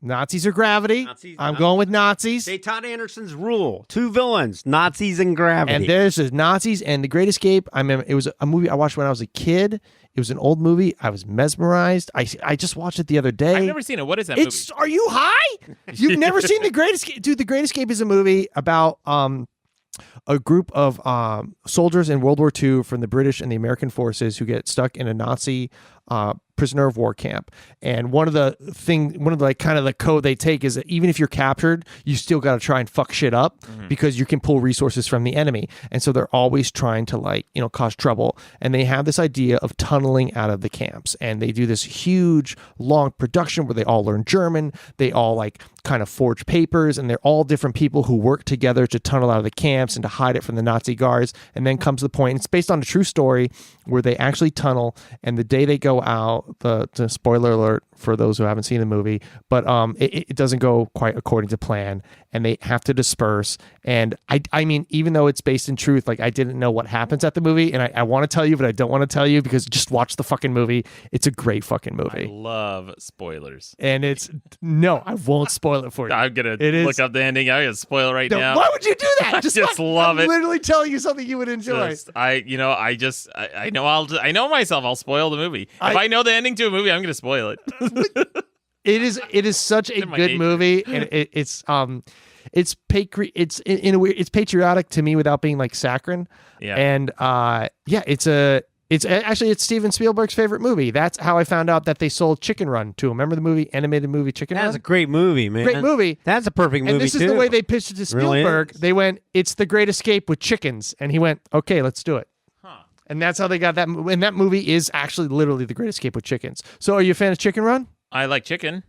Nazis are gravity. I'm going with Nazis. Say Todd Anderson's rule. 2 villains, Nazis and gravity. And there's Nazis and The Great Escape. I mean, it was a movie I watched when I was a kid. It was an old movie. I was mesmerized. I just watched it the other day. I've never seen it. What is that movie? Are you high? You've never seen The Great Escape? Dude, The Great Escape is a movie about a group of soldiers in World War II from the British and the American forces who get stuck in a Nazi prisoner of war camp. And one of the kind of the code they take is that even if you're captured, you still got to try and fuck shit up because you can pull resources from the enemy. And so they're always trying to cause trouble. And they have this idea of tunneling out of the camps. And they do this huge, long production where they all learn German. They all kind of forge papers, and they're all different people who work together to tunnel out of the camps and to hide it from the Nazi guards. And then comes the point, it's based on a true story, where they actually tunnel, and the day they go out, the spoiler alert for those who haven't seen the movie, but it doesn't go quite according to plan, and they have to disperse. And I mean, even though it's based in truth, I didn't know what happens at the movie, and I want to tell you, but I don't want to tell you because just watch the fucking movie. It's a great fucking movie. I love spoilers. And no, I won't spoil it for you. I'm gonna look up the ending. I'm gonna spoil it now. Why would you do that? I just love it. I'm literally telling you something you would enjoy. I know myself. I'll spoil the movie. If I know the ending to a movie, I'm gonna spoil it. It is such a good movie, and it's patriotic to me without being saccharine. Yeah. And it's Steven Spielberg's favorite movie. That's how I found out that they sold Chicken Run to him. Remember the animated movie Chicken Run? That's a great movie, man. Great movie. That's a perfect movie, and this too. is the way they pitched it to Spielberg. Really? They went, "It's The Great Escape with chickens," and he went, "Okay, let's do it." Huh. And that's how they got that. And that movie is actually literally The Great Escape with chickens. So, are you a fan of Chicken Run? I like chicken.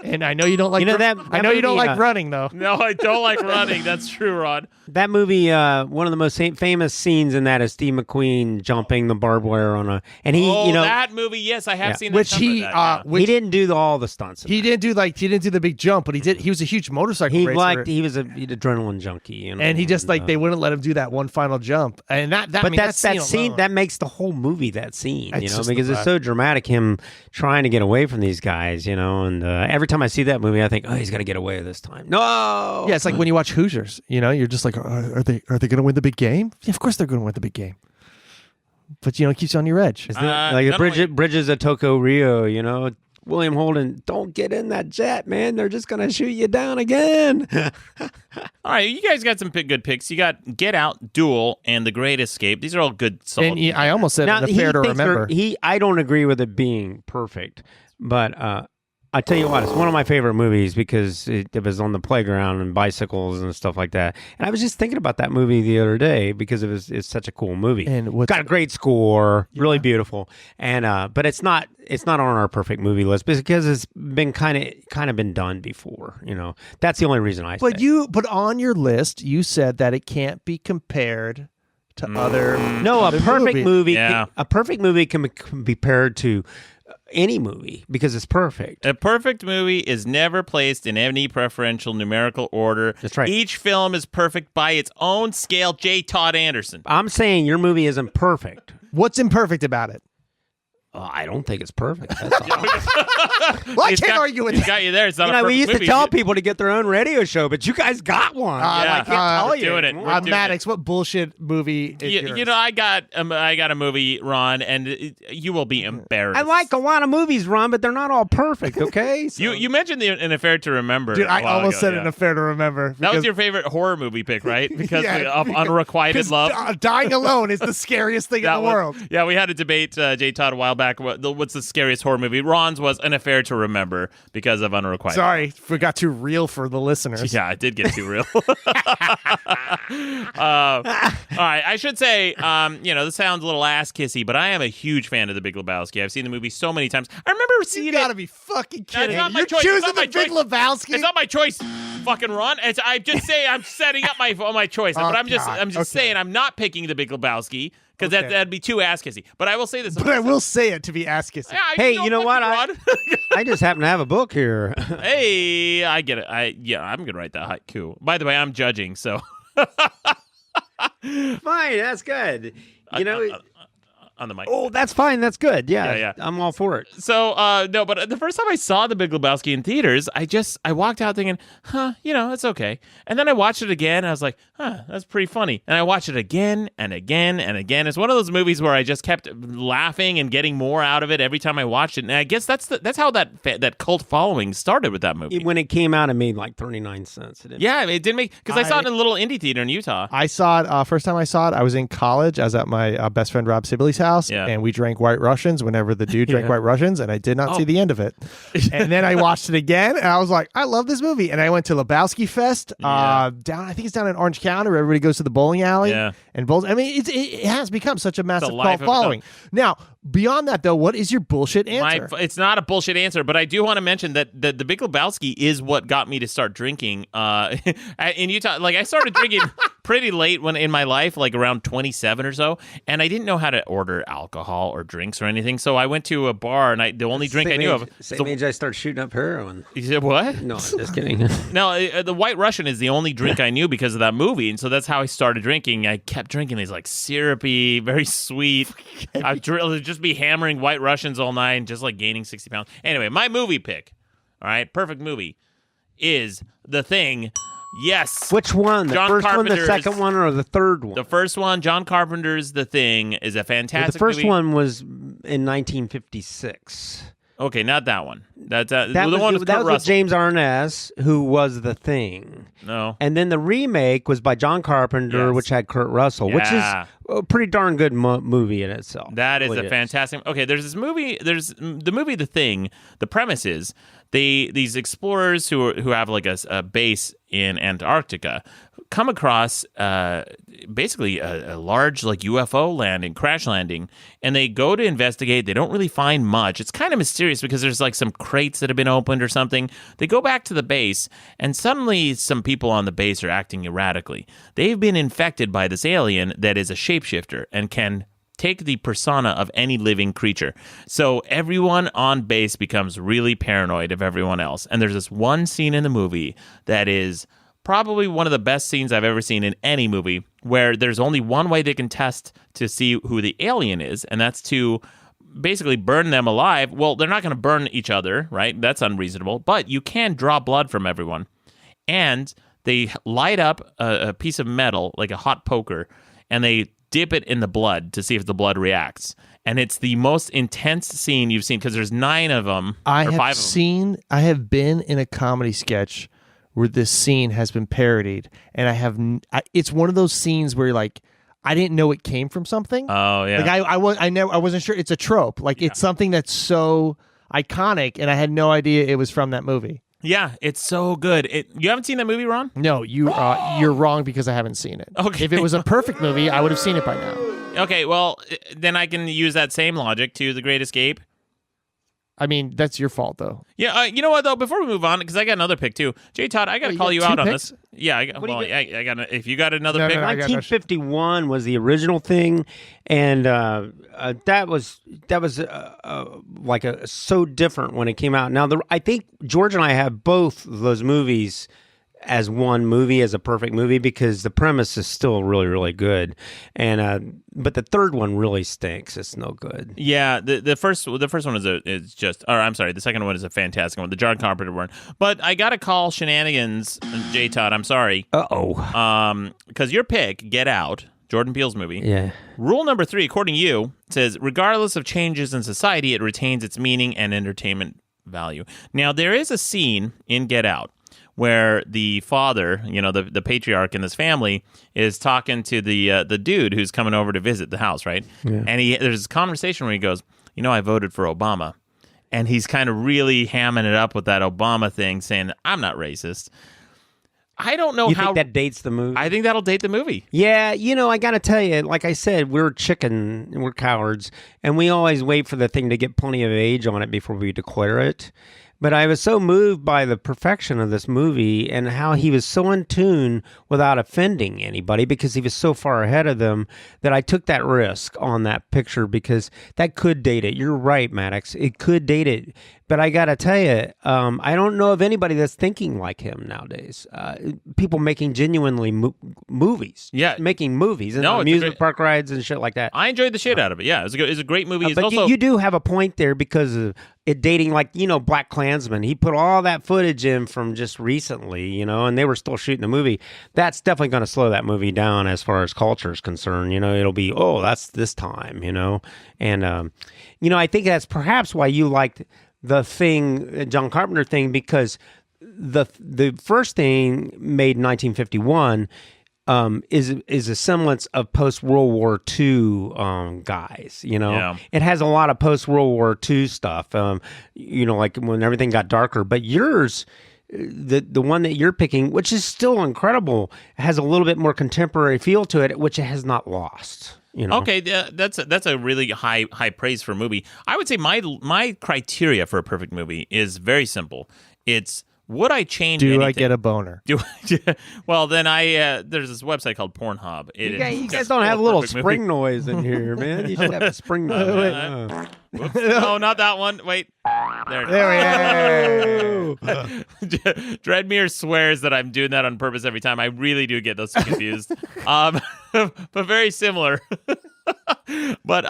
And I know you don't like. I know you don't like running, though. No, I don't like running. That's true, Rod. That movie, one of the most famous scenes in that is Steve McQueen jumping the barbed wire on that movie. Yes, I have seen. Which he didn't do all the stunts. He didn't do the big jump, but he did. He was a huge motorcycle racer. He was an adrenaline junkie, and he just they wouldn't let him do that one final jump, and that scene that makes the whole movie that scene, it's because it's so dramatic. Him trying to get away from these guys, and every time I see that movie, I think, oh, he's got to get away this time. No, yeah, it's like when you watch Hoosiers, you're just like, are they going to win the big game? Yeah, of course they're going to win the big game. But it keeps you on your edge. Bridges of Toko Rio, William Holden, don't get in that jet, man. They're just going to shoot you down again. All right, you guys got some good picks. You got Get Out, Duel, and The Great Escape. These are all good. And I almost said an affair to remember. I don't agree with it being perfect, but I tell you what, it's one of my favorite movies because it was on the playground and bicycles and stuff like that. And I was just thinking about that movie the other day because it's such a cool movie. And got a great score, really beautiful. And but it's not on our perfect movie list because it's been kind of been done before. That's the only reason I say. But on your list, you said that it can't be compared to other. No, a perfect movie. Yeah. A perfect movie can be compared to any movie because it's perfect. A perfect movie is never placed in any preferential numerical order. That's right. Each film is perfect by its own scale. J. Todd Anderson. I'm saying your movie isn't perfect. What's imperfect about it? I don't think it's perfect. That's all. Well, I can't argue with that. He's got you there. It's not a perfect we used movie. to tell people to get their own radio show, but you guys got one. I can't tell you. Doing it. Maddox, what bullshit movie is yours? I got a movie, Ron, and you will be embarrassed. I like a lot of movies, Ron, but they're not all perfect, okay? So. You mentioned An Affair to Remember. Dude, I almost said An Affair to Remember. That was your favorite horror movie pick, right? Because of Unrequited Love. Dying alone is the scariest thing in the world. Yeah, we had a debate, J. Todd, a while back. What's the scariest horror movie? Ron's was An Affair to Remember because of Unrequited. Sorry, we got too real for the listeners. Yeah, it did get too real. All right, I should say, this sounds a little ass-kissy, but I am a huge fan of The Big Lebowski. I've seen the movie so many times. I remember seeing it. You gotta be fucking kidding. That's not my You're choice. choosing The Big Lebowski? It's not my choice. Fucking Ron. I'm just saying I'm setting up my choice, but I'm just saying I'm not picking The Big Lebowski because that'd be too ass-kissy. But I will say this. But I will say it to be ass-kissy. Yeah, Hey, you know what? Ron. I just happen to have a book here. Hey, I get it. I'm gonna write that haiku. By the way, I'm judging, so. Fine, that's good. You know. On the mic. Oh, that's fine. That's good. Yeah. I'm all for it. So, no, but the first time I saw The Big Lebowski in theaters, I walked out thinking, it's okay. And then I watched it again, and I was like, that's pretty funny. And I watched it again and again and again. It's one of those movies where I just kept laughing and getting more out of it every time I watched it. And I guess that's how that cult following started with that movie. When it came out, it made like 39 cents. It did make, because I saw it in a little indie theater in Utah. I saw it, first time I saw it, I was in college. I was at my best friend Rob Sibley's house, and we drank White Russians whenever the dude drank White Russians, and I did not see the end of it. And then I watched it again, and I was like, I love this movie. And I went to Lebowski Fest I think it's down in Orange County, where everybody goes to the bowling alley and bowls. I mean, it has become such a massive cult following. Now, beyond that, though, what is your bullshit answer? It's not a bullshit answer, but I do want to mention that The Big Lebowski is what got me to start drinking in Utah. Like, I started drinking pretty late in my life, like around 27 or so, and I didn't know how to order alcohol or drinks or anything, so I went to a bar, and the only drink I knew of... Same age I started shooting up heroin. You said what? No, I'm just kidding. No, the White Russian is the only drink I knew because of that movie, and so that's how I started drinking. I kept drinking these, like, syrupy, very sweet... I'd just be hammering White Russians all night and just, like, gaining 60 pounds. Anyway, my movie pick, all right, perfect movie, is The Thing... Yes. Which one? The John first one, the Carpenter's- second one, or the third one? The first one, John Carpenter's The Thing, is a fantastic The first movie. one was in 1956. Okay, not that one. That That the was, one with that Kurt was with Russell. James Arness, who was The Thing. No. And then the remake was by John Carpenter, Yes. which had Kurt Russell, which is a pretty darn good movie in itself. That is Really a fantastic... Okay, there's this movie... There's the movie The Thing. The premise is these explorers who have like a base in Antarctica come across basically a large like UFO landing, crash landing, and they go to investigate. They don't really find much. It's kind of mysterious because there's like some crates that have been opened or something. They go back to the base, and suddenly some people on the base are acting erratically. They've been infected by this alien that is a shapeshifter and can take the persona of any living creature. So everyone on base becomes really paranoid of everyone else. And there's this one scene in the movie that is probably one of the best scenes I've ever seen in any movie, where there's only one way they can test to see who the alien is, and that's to basically burn them alive. Well, they're not going to burn each other, right? That's unreasonable. But you can draw blood from everyone. And they light up a piece of metal, like a hot poker, and they dip it in the blood to see if the blood reacts. And it's the most intense scene you've seen because there's 9 of them. I have been in a comedy sketch where this scene has been parodied, and it's one of those scenes where like I didn't know it came from something. Oh yeah. Like I wasn't sure. It's a trope. Like it's something that's so iconic, and I had no idea it was from that movie. Yeah, it's so good. You haven't seen that movie, Ron? No, you're wrong because I haven't seen it. Okay. If it was a perfect movie, I would have seen it by now. Okay, well, then I can use that same logic to The Great Escape. I mean, that's your fault, though. Yeah, you know what, though? Before we move on, because I got another pick, too. J. Todd, I got to call you out on this. Yeah, I got if you got another pick. 1951 was the original Thing, and that was like so different when it came out. Now, I think George and I have both of those movies as one movie, as a perfect movie, because the premise is still really, really good, and but the third one really stinks. It's no good. Yeah, the first one is just, or I'm sorry, the second one is a fantastic one, the John Carpenter one. But I gotta call shenanigans, J. Todd. I'm sorry. Because your pick, Get Out, Jordan Peele's movie. Yeah. Rule number 3, according to you, says regardless of changes in society, it retains its meaning and entertainment value. Now there is a scene in Get Out where the father, the patriarch in this family, is talking to the dude who's coming over to visit the house, right? Yeah. And there's this conversation where he goes, I voted for Obama. And he's kind of really hamming it up with that Obama thing, saying, I'm not racist. I don't know You how... think that dates the movie? I think that'll date the movie. Yeah, I got to tell you, like I said, we're cowards, and we always wait for the thing to get plenty of age on it before we declare it. But I was so moved by the perfection of this movie and how he was so in tune without offending anybody because he was so far ahead of them that I took that risk on that picture because that could date it. You're right, Maddox. It could date it. But I got to tell you, I don't know of anybody that's thinking like him nowadays. People making genuinely movies. Yeah. Making movies and amusement park rides and shit like that. I enjoyed the shit out of it. Yeah, it's a great movie. But you do have a point there because of it dating, like, Black Klansman. He put all that footage in from just recently, and they were still shooting the movie. That's definitely going to slow that movie down as far as culture is concerned. It'll be, that's this time, And, I think that's perhaps why you liked the thing, John Carpenter thing, because the first thing made in 1951 is a semblance of post World War II guys. Yeah. It has a lot of post World War II stuff. Like when everything got darker. But yours, the one that you're picking, which is still incredible, has a little bit more contemporary feel to it, which it has not lost. Okay, that's a really high praise for a movie. I would say my criteria for a perfect movie is very simple. It's would I change anything? Do I get a boner? Well, then there's this website called Pornhub. You guys don't have a little spring noise in here, man. You should have a spring noise. Whoops. No, not that one. Wait. There we go. Dreadmere swears that I'm doing that on purpose every time. I really do get those confused. But very similar. But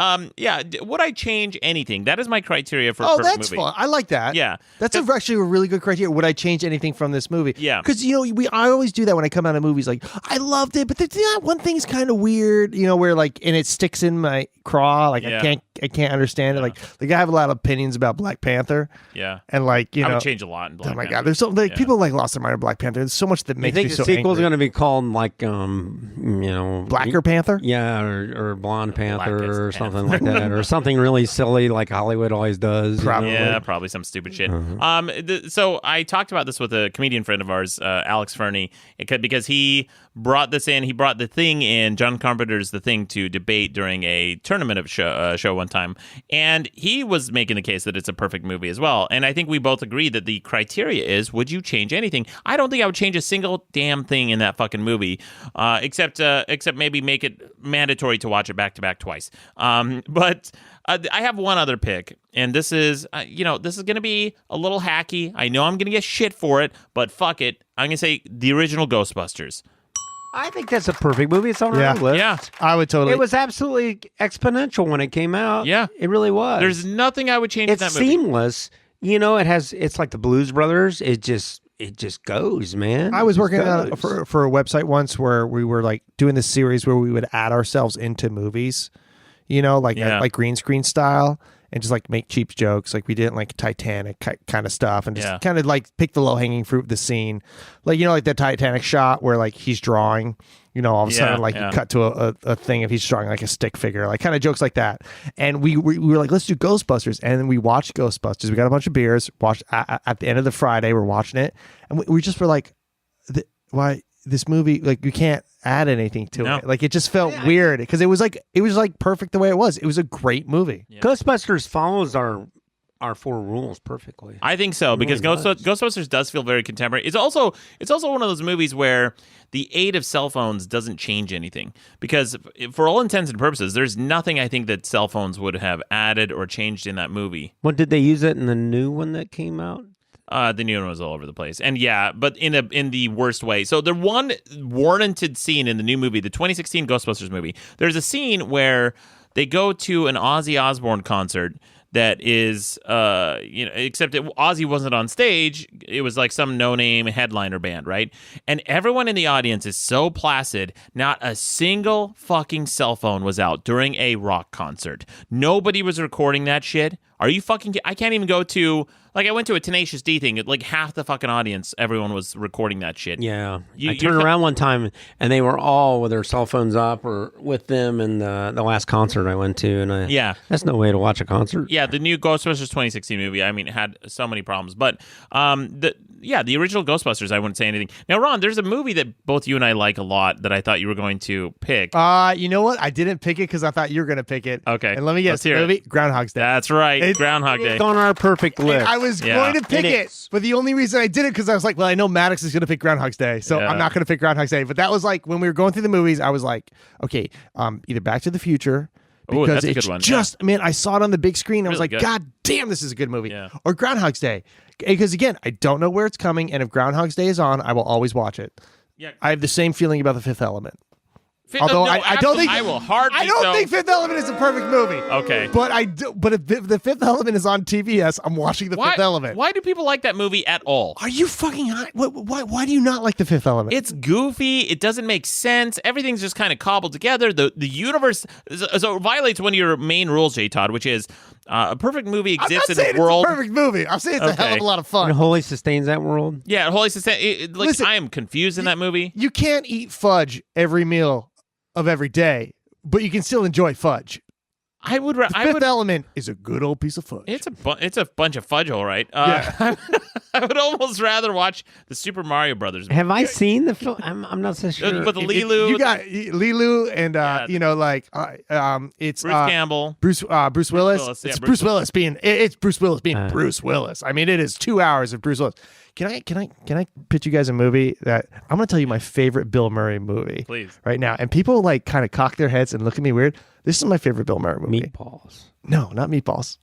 would I change anything? That is my criteria for a perfect that's movie. fun. I like that. Yeah, that's actually a really good criteria. Would I change anything from this movie? Yeah, because I always do that when I come out of movies. Like, I loved it, but one thing's kind of weird. Where like, and it sticks in my craw. Like, I can't understand it. Like I have a lot of opinions about Black Panther. Yeah, and like I would change a lot in Black Panther. Oh my god, there's so people like lost their mind in Black Panther. There's so much that makes me so angry. You think the sequel's going to be called like Blacker Panther? Yeah, or Blonde Panther or something like that, or something really silly like Hollywood always does. Probably. Yeah, probably some stupid shit. So I talked about this with a comedian friend of ours, Alex Fernie, because he brought this in. He brought The Thing in, John Carpenter's The Thing, to debate during a tournament of show one time, and he was making the case that it's a perfect movie as well. And I think we both agree that the criteria is: would you change anything? I don't think I would change a single damn thing in that fucking movie, except maybe make it mandatory to watch it back to back twice. But I have one other pick, and this is this is going to be a little hacky. I know I'm going to get shit for it, but fuck it. I'm going to say the original Ghostbusters. I think that's a perfect movie. It's on our list. Yeah, I would totally. It was absolutely exponential when it came out. Yeah, it really was. There's nothing I would change in that movie. It's seamless. It's like the Blues Brothers. It just goes, man. I was working for a website once where we were like doing this series where we would add ourselves into movies, like green screen style, and just like make cheap jokes. Like we did like Titanic kind of stuff, and just kind of like pick the low hanging fruit of the scene, like like the Titanic shot where like he's drawing. All of a sudden, like you cut to a thing if he's drawing like a stick figure, like kind of jokes like that. And we were like, let's do Ghostbusters. And then we watched Ghostbusters. We got a bunch of beers, watched at the end of the Friday, we're watching it. And we just were like, why this movie, like you can't add anything to it. Like it just felt weird because it was like perfect the way it was. It was a great movie. Yeah. Ghostbusters follows our four rules perfectly. I think so, because Ghostbusters does feel very contemporary. It's also one of those movies where the aid of cell phones doesn't change anything, because for all intents and purposes, there's nothing I think that cell phones would have added or changed in that movie. What did they use it in the new one that came out? The new one was all over the place, and but in the worst way. So the one warranted scene in the new movie, the 2016 Ghostbusters movie, there's a scene where they go to an Ozzy Osbourne concert. That is, except Ozzy wasn't on stage. It was like some no-name headliner band, right? And everyone in the audience is so placid. Not a single fucking cell phone was out during a rock concert. Nobody was recording that shit. Are you fucking... I can't even go to... Like, I went to a Tenacious D thing. Like, half the fucking audience, everyone was recording that shit. Yeah. I turned around one time, and they were all with their cell phones up or with them in the last concert I went to. And that's no way to watch a concert. Yeah, the new Ghostbusters 2016 movie, I mean, it had so many problems. But, the original Ghostbusters, I wouldn't say anything. Now, Ron, there's a movie that both you and I like a lot that I thought you were going to pick. You know what? I didn't pick it because I thought you were going to pick it. Okay. And let me guess, the movie, Groundhog's Day. That's right. Groundhog Day. It's on our perfect And list. I was going to pick it, but the only reason I did it because I was like, well, I know Maddox is going to pick Groundhog's Day, so I'm not going to pick Groundhog's Day. But that was like when we were going through the movies, I was like, okay, either Back to the Future. Because that's a it's good one. just, man, I saw it on the big screen. I was like, good. God damn, this is a good movie. Yeah. Or Groundhog's Day. Because again, I don't know where it's coming, and if Groundhog's Day is on, I will always watch it. Yeah. I have the same feeling about The Fifth Element. Although I don't think I will hardly. I don't think Fifth Element is a perfect movie. Okay, but I do. But if The Fifth Element is on TBS, I'm watching The Fifth Element. Why do people like that movie at all? Are you fucking high? Why do you not like The Fifth Element? It's goofy. It doesn't make sense. Everything's just kind of cobbled together. The universe so it violates one of your main rules, J. Todd, which is a perfect movie exists in a world. It's a perfect movie. I'm saying it's a hell of a lot of fun. And wholly sustains that world. Yeah, wholly sustain. Listen, I am confused in that movie. You can't eat fudge every meal of every day, but you can still enjoy fudge. The Fifth Element is a good old piece of fudge. It's a bunch of fudge, all right. Yeah. I would almost rather watch the Super Mario Brothers movie. Have I seen the film? I'm not so sure. With Lilu. You got Lilu and it's Bruce Campbell. Bruce Willis. Yeah, It's Bruce Willis being Bruce Willis. I mean, it is 2 hours of Bruce Willis. Can I pitch you guys a movie that I'm going to tell you my favorite Bill Murray movie? Please. Right now. And people like kind of cock their heads and look at me weird. This is my favorite Bill Murray movie. Meatballs. No, not Meatballs.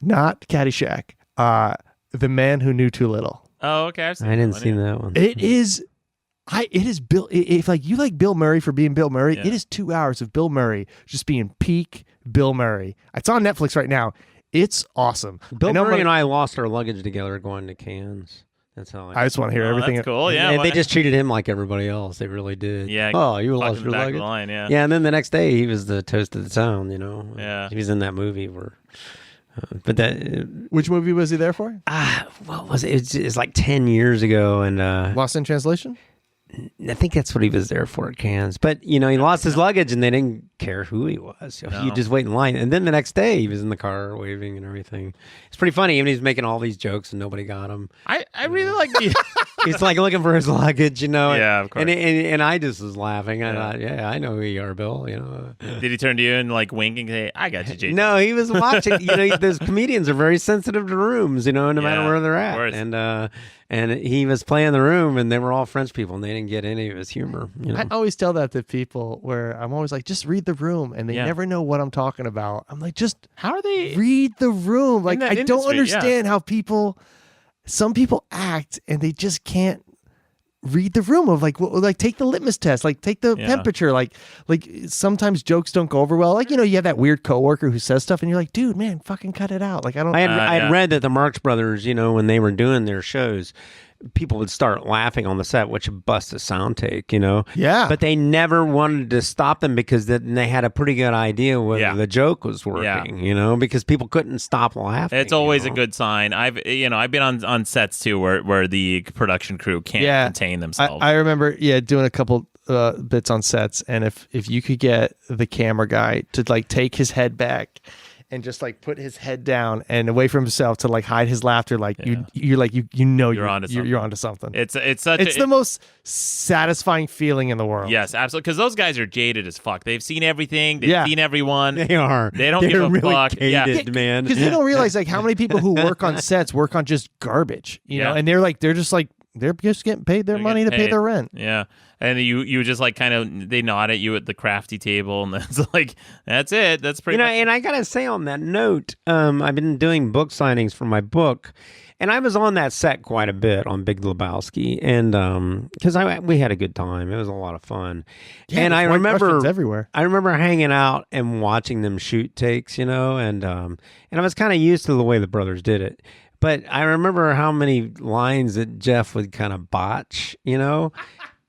Not Caddyshack. The Man Who Knew Too Little. Oh, okay. I didn't see that one. It is Bill. If like you like Bill Murray for being Bill Murray, Yeah. it is 2 hours of Bill Murray just being peak Bill Murray. It's on Netflix right now. It's awesome. Bill Murray and I lost our luggage together going to Cannes. That's how I just want to hear everything. That's cool. Yeah. And they just treated him like everybody else. They really did. Yeah. Oh, you lost fucking your back of luggage. the line, yeah. Yeah, and then the next day he was the toast of the town. You know. Yeah. He was in that movie where. But that. Which movie was he there for? What was it? It's like 10 years ago, and Lost in Translation? I think that's what he was there for at Cannes. But, you know, he lost his luggage and they didn't care who he was. So you just wait in line. And then the next day he was in the car waving and everything. It's pretty funny. Even he's making all these jokes and nobody got him. I really like the. He's like looking for his luggage, you know. Yeah, of course. And I just was laughing. I thought, I know who you are, Bill. You know. Did he turn to you and like wink and say, "I got you, Jason"? No, he was watching. You know, those comedians are very sensitive to rooms, you know, no matter Yeah, where they're of course. at. And he was playing the room, and they were all French people, and they didn't get any of his humor. You know? I always tell that to people where I'm always like, just read the room, and they never know what I'm talking about. I'm like, just How are they? read the room. Like, that I don't industry, understand how some people act and they just can't read the room of like take the litmus test, like take the temperature, like sometimes jokes don't go over well. Like, you know, you have that weird coworker who says stuff and you're like, dude, man, fucking cut it out. Like, I had read that the Marx Brothers, you know, when they were doing their shows, people would start laughing on the set, which would bust a sound take, you know? Yeah. But they never wanted to stop them because then they had a pretty good idea whether the joke was working, you know, because people couldn't stop laughing. It's always a good sign. I've been on sets too where the production crew can't contain themselves. I remember, doing a couple bits on sets, and if you could get the camera guy to like take his head back and just like put his head down and away from himself to like hide his laughter, like you're onto something. It's the most satisfying feeling in the world. Yes, absolutely. Because those guys are jaded as fuck. They've seen everything. They've seen everyone. They are. They don't give a really fuck. Jaded, man. Because they don't realize like how many people who work on sets work on just garbage, you know, and they're just getting paid their money to pay their rent. Yeah. And you just like kind of, they nod at you at the crafty table, and that's like, that's it. That's pretty much. And I got to say on that note, I've been doing book signings for my book, and I was on that set quite a bit on Big Lebowski, and because we had a good time. It was a lot of fun. Yeah, and I remember everywhere. I remember hanging out and watching them shoot takes, you know, and I was kind of used to the way the brothers did it. But I remember how many lines that Jeff would kind of botch, you know,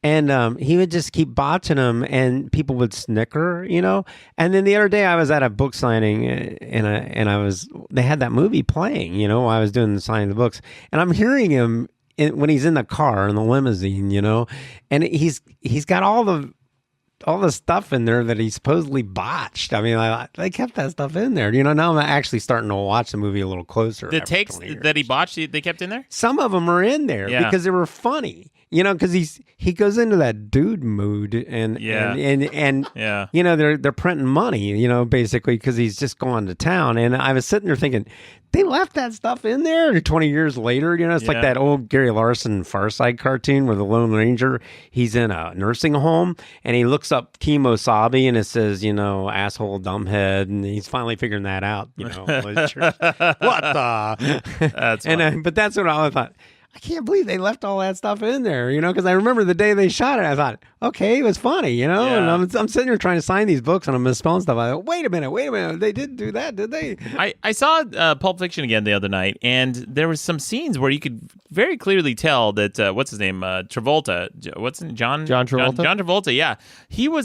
and he would just keep botching them, and people would snicker, you know. And then the other day I was at a book signing, and they had that movie playing, you know, while I was doing the signing of the books, and I'm hearing him when he's in the car in the limousine, you know, and he's got all the stuff in there that he supposedly botched. I mean, they kept that stuff in there. You know, now I'm actually starting to watch the movie a little closer. The takes that he botched, they kept in there? Some of them are in there because they were funny. because he goes into that dude mood, and Yeah. and Yeah. they're printing money, basically because he's just going to town. And I was sitting there thinking, they left that stuff in there 20 years later. It's like that old Gary Larson Far Side cartoon where the Lone Ranger, he's in a nursing home and he looks up Kimosabe and it says, asshole, dumbhead. And he's finally figuring that out, what the? That's funny. But that's what I thought. I can't believe they left all that stuff in there, because I remember the day they shot it, I thought, okay, it was funny, and I'm sitting here trying to sign these books and I'm misspelling stuff. I thought, wait a minute, they didn't do that, did they? I saw Pulp Fiction again the other night, and there was some scenes where you could very clearly tell that, what's his name, Travolta, John Travolta? John Travolta, yeah.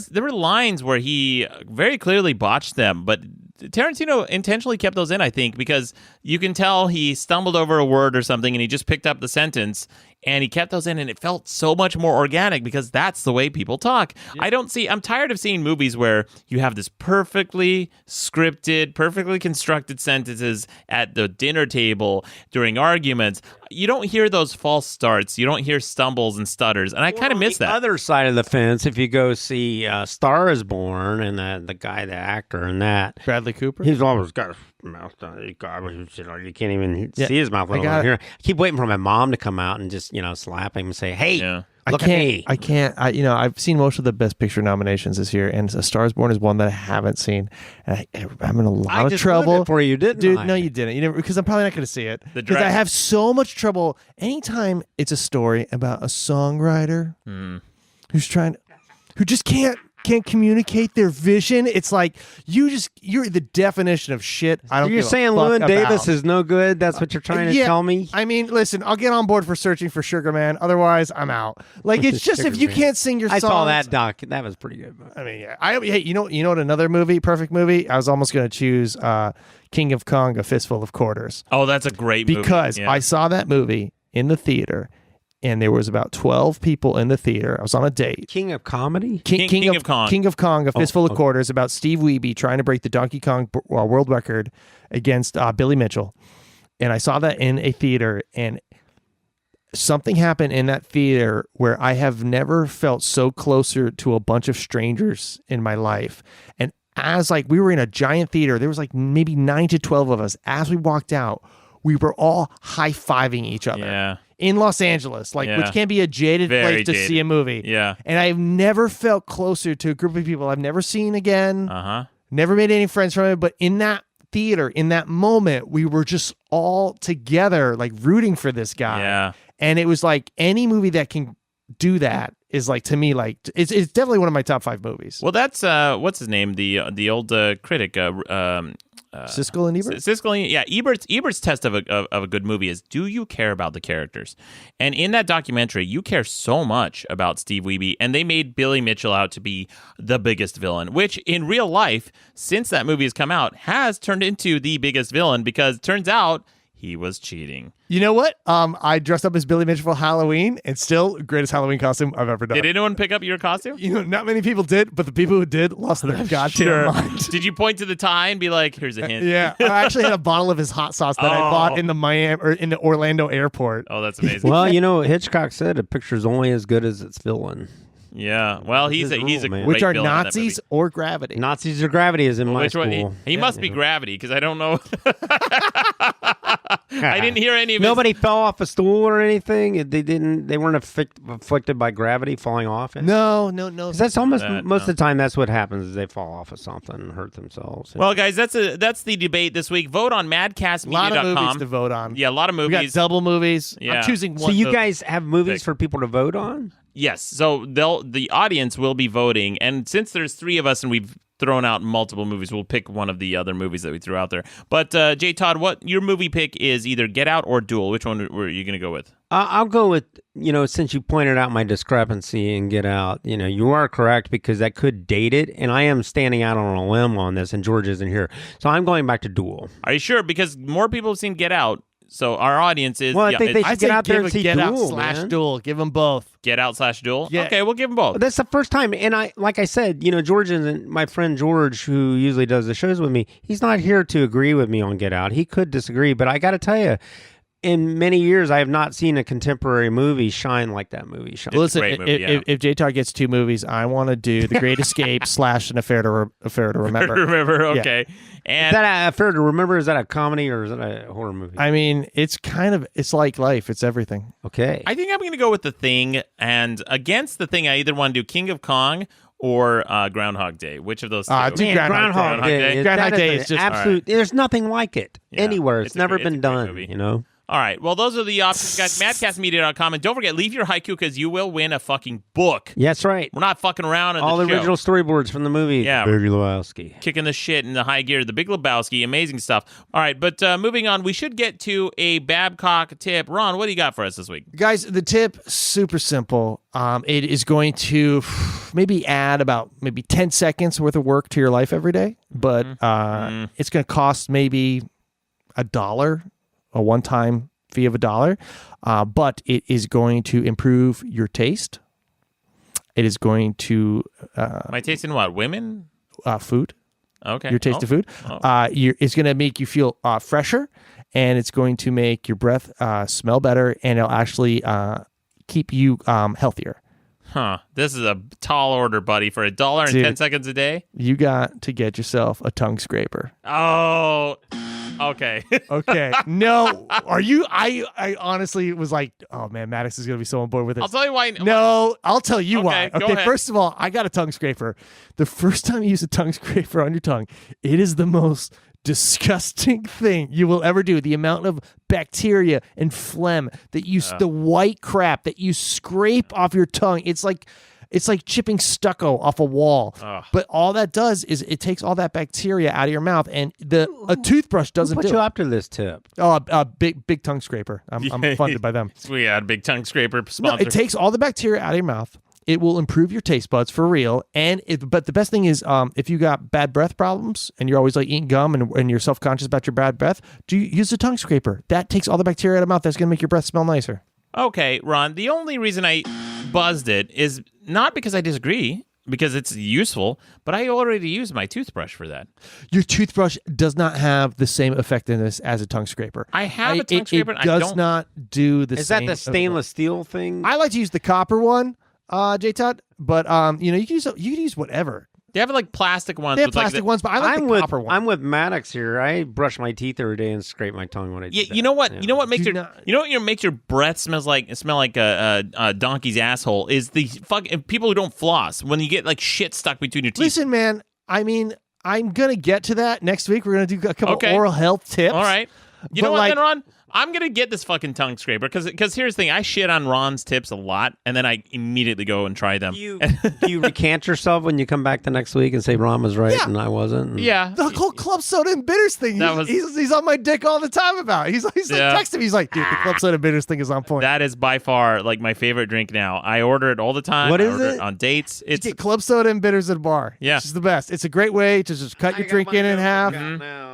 There were lines where he very clearly botched them, but Tarantino intentionally kept those in, I think, because you can tell he stumbled over a word or something and he just picked up the sentence and he kept those in, and it felt so much more organic because that's the way people talk. Yeah. I'm tired of seeing movies where you have this perfectly scripted, perfectly constructed sentences at the dinner table during arguments. You don't hear those false starts. You don't hear stumbles and stutters, and I kind of miss that. On the other side of the fence, if you go see Star is Born and the actor in that, Bradley Cooper, he's always got his mouth done. You can't even see his mouth over here. I keep waiting for my mom to come out and just slap him and say, "Hey, look at me." I can't. I've seen most of the Best Picture nominations this year, and A Star Is Born is one that I haven't seen. And I'm in a lot of trouble. It for you, didn't dude? I? No, you didn't. You never, because I'm probably not going to see it. Because I have so much trouble anytime it's a story about a songwriter who just can't communicate their vision. It's like you're the definition of shit. I don't. You're saying Llewyn Davis is no good? That's what you're trying to tell me? I mean, listen, I'll get on board for Searching for Sugar Man. Otherwise, I'm out. Like, it's just if you can't sing your songs. I saw that doc. That was pretty good. I mean, yeah. Hey, you know what? Another movie, perfect movie. I was almost going to choose King of Kong: A Fistful of Quarters. Oh, that's a great movie. Because I saw that movie in the theater. And there was about 12 people in the theater. I was on a date. King of Comedy? King of Kong. King of Kong, A Fistful of Quarters, about Steve Wiebe trying to break the Donkey Kong world record against Billy Mitchell. And I saw that in a theater, and something happened in that theater where I have never felt so closer to a bunch of strangers in my life. And as we were in a giant theater, there was maybe 9 to 12 of us. As we walked out, we were all high-fiving each other. Yeah. In Los Angeles, which can be a jaded place to see a movie. Yeah. And I've never felt closer to a group of people I've never seen again. Never made any friends from it. But in that theater, in that moment, we were just all together, rooting for this guy. Yeah. And it was any movie that can do that is to me, it's definitely one of my top 5 movies. Well, that's what's his name? The old critic, Siskel and Ebert? Siskel and, yeah, Ebert's test of a good movie is, do you care about the characters? And in that documentary, you care so much about Steve Wiebe, and they made Billy Mitchell out to be the biggest villain, which in real life, since that movie has come out, has turned into the biggest villain because it turns out he was cheating. You know what? I dressed up as Billy Mitchell for Halloween, and still greatest Halloween costume I've ever done. Did anyone pick up your costume? Not many people did, but the people who did lost their goddamn mind. Did you point to the tie and be like, "Here's a hint"? Yeah, I actually had a bottle of his hot sauce that I bought in the Orlando airport. Oh, that's amazing. Well, Hitchcock said a picture's only as good as its villain. Yeah, well, he's a great which are villain in that Nazis movie. or Gravity? Nazis or Gravity is in my school. He must be Gravity because I don't know. I didn't hear any of Nobody fell off a stool or anything. They weren't afflicted by gravity falling off. No. That's almost most of the time. That's what happens. Is they fall off of something and hurt themselves. Well, guys, that's the debate this week. Vote on madcastmedia.com. A lot of movies to vote on. Yeah, a lot of movies. We got double movies. Yeah. I'm choosing one. So you guys have movies for people to vote on? Yes. So the audience will be voting, and since there's 3 of us and we've thrown out multiple movies, we'll pick one of the other movies that we threw out there. But J. Todd, what your movie pick is either Get Out or Duel? Which one were you going to go with? I'll go with, since you pointed out my discrepancy in Get Out, you are correct because that could date it, and I am standing out on a limb on this, and George isn't here. So I'm going back to Duel. Are you sure? Because more people have seen Get Out. So our audience is... Well, I think they should get out there and see Get Duel, Out / Duel. Give them both. Get Out / Duel? Yeah. Okay, we'll give them both. That's the first time. And like I said, George and my friend George, who usually does the shows with me, he's not here to agree with me on Get Out. He could disagree, but I got to tell you, in many years, I have not seen a contemporary movie shine like that movie shine. Listen, great movie, if J-Todd gets 2 movies, I want to do The Great Escape / An Affair to Remember. Remember, okay. Is And that Affair to Remember? Is that a comedy or is that a horror movie? I mean, it's like life. It's everything. Okay. I think I'm going to go with The Thing, and against The Thing, I either want to do King of Kong or Groundhog Day. Which of those two? Do Groundhog Day. Groundhog that Day an is just absolute. Right. There's nothing like it anywhere. It's a never great been done. movie. You know. All right. Well, those are the options, guys. MadcastMedia.com. And don't forget, leave your haiku because you will win a fucking book. Yeah, that's right. We're not fucking around on All the the show. original storyboards from the movie. Yeah. Big Lebowski. Kicking the shit in the high gear. The Big Lebowski. Amazing stuff. All right. But moving on, we should get to a Babcock tip. Ron, what do you got for us this week? Guys, the tip, super simple. It is going to maybe add about 10 seconds worth of work to your life every day, but it's going to cost maybe $1, a one-time fee of $1, but it is going to improve your taste. It is going to My taste in what? Women? food. Okay. Your taste of food. Oh. It's going to make you feel fresher, and it's going to make your breath smell better, and it'll actually keep you healthier. Huh. This is a tall order, buddy, for $1 and Dude. 10 seconds a day. You got to get yourself a tongue scraper. Oh, okay. Okay. No, are you? I honestly was like, oh man, Maddox is gonna be so on board with it. I'll tell you why. No, I'll tell you why. go Okay, ahead. first of all, I got a tongue scraper. The first time you use a tongue scraper on your tongue, it is the most disgusting thing you will ever do. The amount of bacteria and phlegm that the white crap that you scrape off your tongue, it's like chipping stucco off a wall. But all that does is it takes all that bacteria out of your mouth, and a toothbrush doesn't Put do you it. up to this tip. Oh, a big tongue scraper. I'm funded by them. We had a big tongue scraper No, sponsor. it takes all the bacteria out of your mouth. It will improve your taste buds for real. But the best thing is, if you got bad breath problems and you're always like eating gum and you're self-conscious about your bad breath, use the tongue scraper. That takes all the bacteria out of the mouth. That's going to make your breath smell nicer. Okay, Ron, the only reason I buzzed it is not because I disagree, because it's useful, but I already use my toothbrush for that. Your toothbrush does not have the same effectiveness as a tongue scraper. I have a tongue scraper. It does I don't... not do the Is same. that the stainless steel thing? I like to use the copper one, J-Todd, but you can use whatever. They have like plastic ones. They have with, like, plastic the... ones, but I like the copper one. I'm with Maddox here. I brush my teeth every day and scrape my tongue when I do Yeah, that. you know what? You know what makes Do makes your breath smell like a donkey's asshole is the people who don't floss when you get like shit stuck between your teeth. Listen, man, I mean, I'm going to get to that next week. We're going to do a couple oral health tips. All right. You But know what, like- then, Ron? I'm going to get this fucking tongue scraper because here's the thing. I shit on Ron's tips a lot, and then I immediately go and try them. Do you recant yourself when you come back the next week and say Ron was right and I wasn't? And- Yeah. The whole club soda and bitters thing. That He's on my dick all the time about it. He's like Yeah. texting me. He's like, dude, the club soda and bitters thing is on point. That is by far like my favorite drink now. I order it all the time. What I is order it? on dates. You It's get club soda and bitters at a bar. Yeah. It's just the best. It's a great way to just cut your drink in half.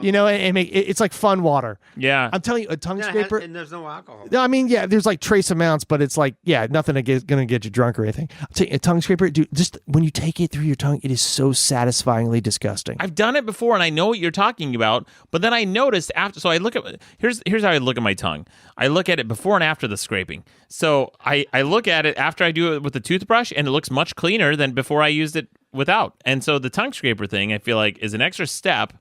You know, and make it's like fun water. yeah. I'm telling you, a tongue scraper. And there's no alcohol. No, I mean, yeah, there's like trace amounts, but it's like, yeah, nothing gonna get you drunk or anything. I'll tell you, a tongue scraper, dude, just when you take it through your tongue, it is so satisfyingly disgusting. I've done it before, and I know what you're talking about. But then I noticed after, so I look at here's how I look at my tongue. I look at it before and after the scraping. So I look at it after I do it with the toothbrush, and it looks much cleaner than before I used it without. And so the tongue scraper thing, I feel like, is an extra step.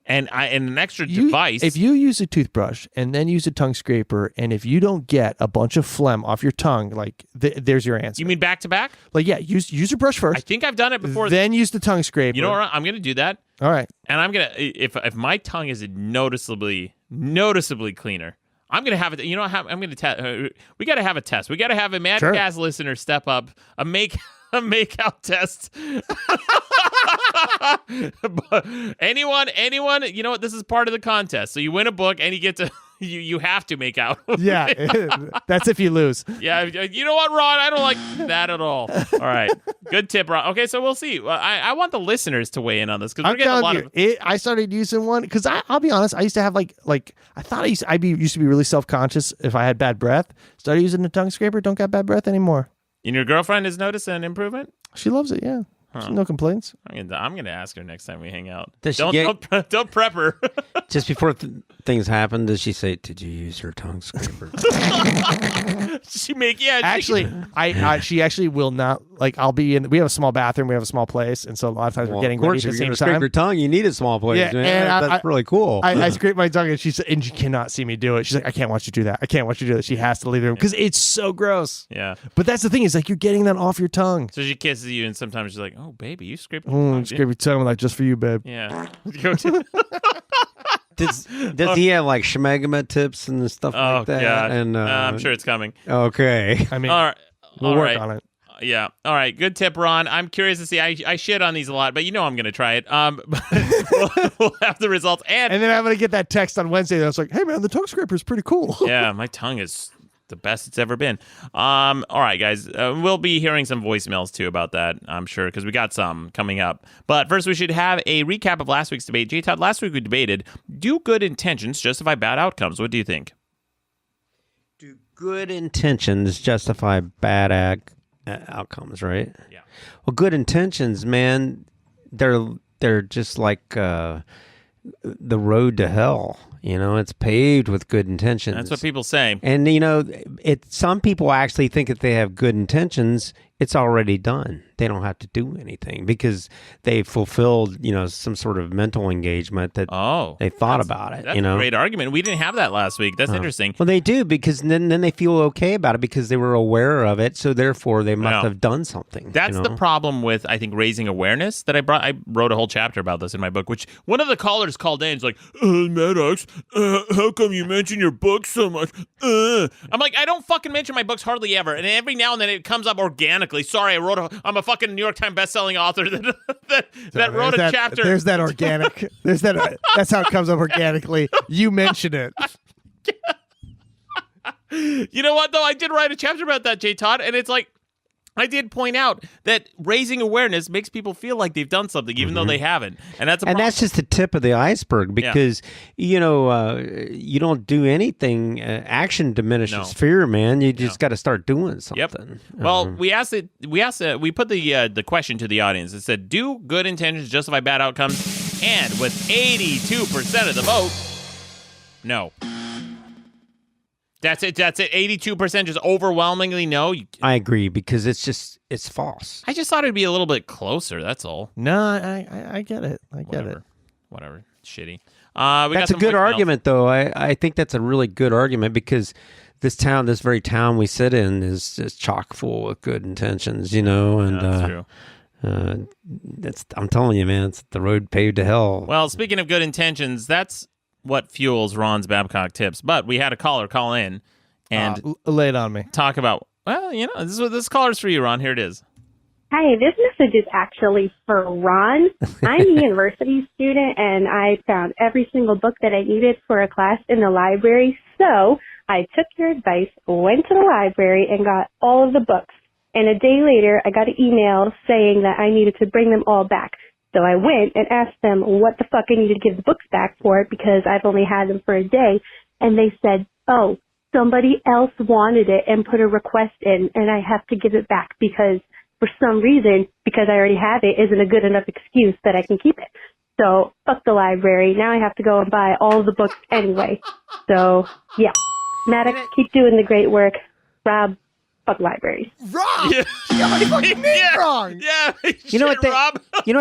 And an extra device. If you use a toothbrush and then use a tongue scraper, and if you don't get a bunch of phlegm off your tongue, like there's your answer. You mean back to back? Like, yeah, use your brush first. I think I've done it before. Then use the tongue scraper. You know what? I'm going to do that. All right. And I'm going to, if my tongue is noticeably cleaner, I'm going to have it. You know, I'm going to test. We got to have a test. We got to have a Madcast listener step up, a make out test. anyone, you know what? This is part of the contest. So you win a book and you get to you have to make out. Yeah, that's if you lose. Yeah, you know what, Ron? I don't like that at all. All right, good tip, Ron. Okay, so we'll see. I want the listeners to weigh in on this because we're getting a lot of. I started using one because I'll be honest. I used to have like I thought used to be really self-conscious if I had bad breath. Started using the tongue scraper. Don't got bad breath anymore. And your girlfriend has noticed an improvement? She loves it. Yeah. No complaints. I'm gonna ask her next time we hang out. Does she Don't prep her. Just before things happen, does she say, "Did you use your tongue scraper?" She actually will not. Like, I'll be in. We have a small bathroom. We have a small place, and so a lot of times we're getting ready at the same time. Scrape your tongue. You need a small place. Yeah, man. and that's really cool. I scrape my tongue, and she cannot see me do it. She's like, I can't watch you do that. I can't watch you do that. She has to leave the room because it's so gross. Yeah. But that's the thing is, like, you're getting that off your tongue. So she kisses you, and sometimes she's like, "Oh, baby, you scraped my tongue." Scrape your tongue, like, just for you, babe. Yeah. Does he have like schmegma tips and stuff like that? God. And I'm sure it's coming. Okay. I mean, All right. we'll work on it. Yeah. All right. Good tip, Ron. I'm curious to see. I shit on these a lot, but you know I'm going to try it. We'll have the results. And then I'm going to get that text on Wednesday that's like, hey, man, the tongue scraper is pretty cool. Yeah, my tongue is the best it's ever been. All right, guys. We'll be hearing some voicemails, too, about that, I'm sure, because we got some coming up. But first, we should have a recap of last week's debate. J. Todd, last week we debated, do good intentions justify bad outcomes? What do you think? Do good intentions justify bad outcomes, right? Yeah. Well, good intentions, man, they're just like the road to hell. You know, it's paved with good intentions. That's what people say. And, you know, some people actually think that they have good intentions. It's already done. They don't have to do anything because they fulfilled, you know, some sort of mental engagement that they thought about it. That's you know? a great argument. We didn't have that last week. That's interesting. Well, they do because then they feel okay about it because they were aware of it. So therefore, they must have done something. That's the problem with, I think, raising awareness that I wrote a whole chapter about this in my book, which one of the callers called in. He's like, Maddox, how come you mention your book so much? I'm like, I don't fucking mention my books hardly ever. And every now and then it comes up organically. Sorry, I'm a fucking New York Times bestselling author that wrote a chapter. There's that organic. That's how it comes up organically. You mention it. You know what, though? I did write a chapter about that, J. Todd, and it's like, I did point out that raising awareness makes people feel like they've done something, even though they haven't. And that's a problem. And that's just the tip of the iceberg because, you know, you don't do anything. Action diminishes fear, man. You just got to start doing something. Yep. Well, we put the question to the audience. It said, do good intentions justify bad outcomes? And with 82% of the vote, no. That's it. 82% just overwhelmingly no. I agree because it's false. I just thought it'd be a little bit closer. That's all. No, I get it. I get it. Whatever. Shitty. That's a good argument, though. I think that's a really good argument because this very town we sit in is just chock full of good intentions, you know. And that's true. I'm telling you, man, it's the road paved to hell. Well, speaking of good intentions, that's what fuels Ron's Babcock tips. But we had a caller call in and lay it on me. Talk about, well, you know, this caller's for you, Ron. Here it is. Hi, this message is actually for Ron. I'm a university student, and I found every single book that I needed for a class in the library. So I took your advice, went to the library, and got all of the books. And a day later, I got an email saying that I needed to bring them all back. So I went and asked them what the fuck I needed to give the books back for because I've only had them for a day. And they said, oh, somebody else wanted it and put a request in, and I have to give it back because for some reason, because I already have it, isn't a good enough excuse that I can keep it. So fuck the library. Now I have to go and buy all of the books anyway. So, yeah. Maddox, keep doing the great work. Rob, fuck libraries. Rob! Yeah. Wrong. Yeah. You know what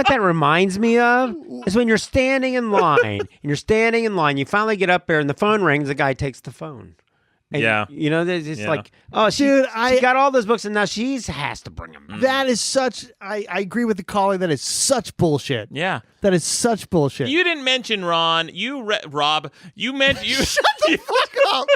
that reminds me of? Is when you're standing in line, you finally get up there and the phone rings, the guy takes the phone. And, you know, it's like, oh, she got all those books and now she has to bring them. That is such, I agree with the caller, that is such bullshit. Yeah. That is such bullshit. You didn't mention Ron. Rob. You meant you. Shut the fuck up.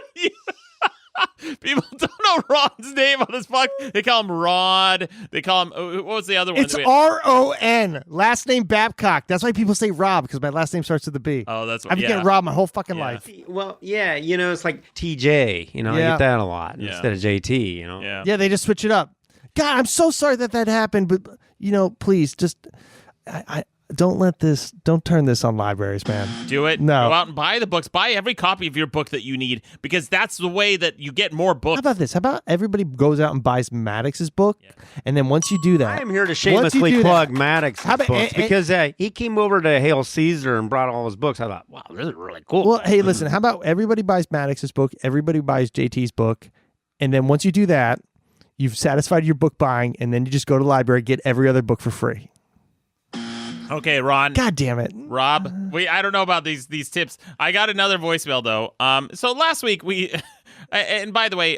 People don't know Ron's name on this fuck. They call him Rod. They call him, what was the other one? It's R-O-N. Last name Babcock. That's why people say Rob, because my last name starts with the B. Oh, that's what, I've been getting Rob my whole fucking life. Well, yeah, you know, it's like TJ. You know, I get that a lot instead of JT, you know? Yeah, they just switch it up. God, I'm so sorry that happened, but, you know, please, just, don't turn this on libraries, man. Do it. No. Go out and buy the books. Buy every copy of your book that you need, because that's the way that you get more books. How about this? How about everybody goes out and buys Maddox's book, and then once you do that, I am here to shamelessly plug Maddox's books because he came over to Hail Caesar and brought all his books. I thought, wow, this is really cool. Well, hey, listen, how about everybody buys Maddox's book, everybody buys JT's book, and then once you do that, you've satisfied your book buying, and then you just go to the library, get every other book for free. Okay, Ron. God damn it. Rob, I don't know about these tips. I got another voicemail, though. So last week we... And by the way,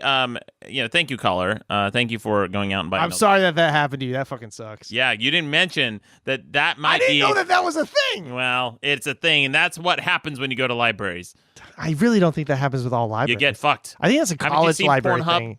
thank you, caller. Thank you for going out and buying. I'm sorry that happened to you. That fucking sucks. Yeah, you didn't mention that might be... I didn't know that was a thing. Well, it's a thing, and that's what happens when you go to libraries. I really don't think that happens with all libraries. You get fucked. I think that's a college library thing.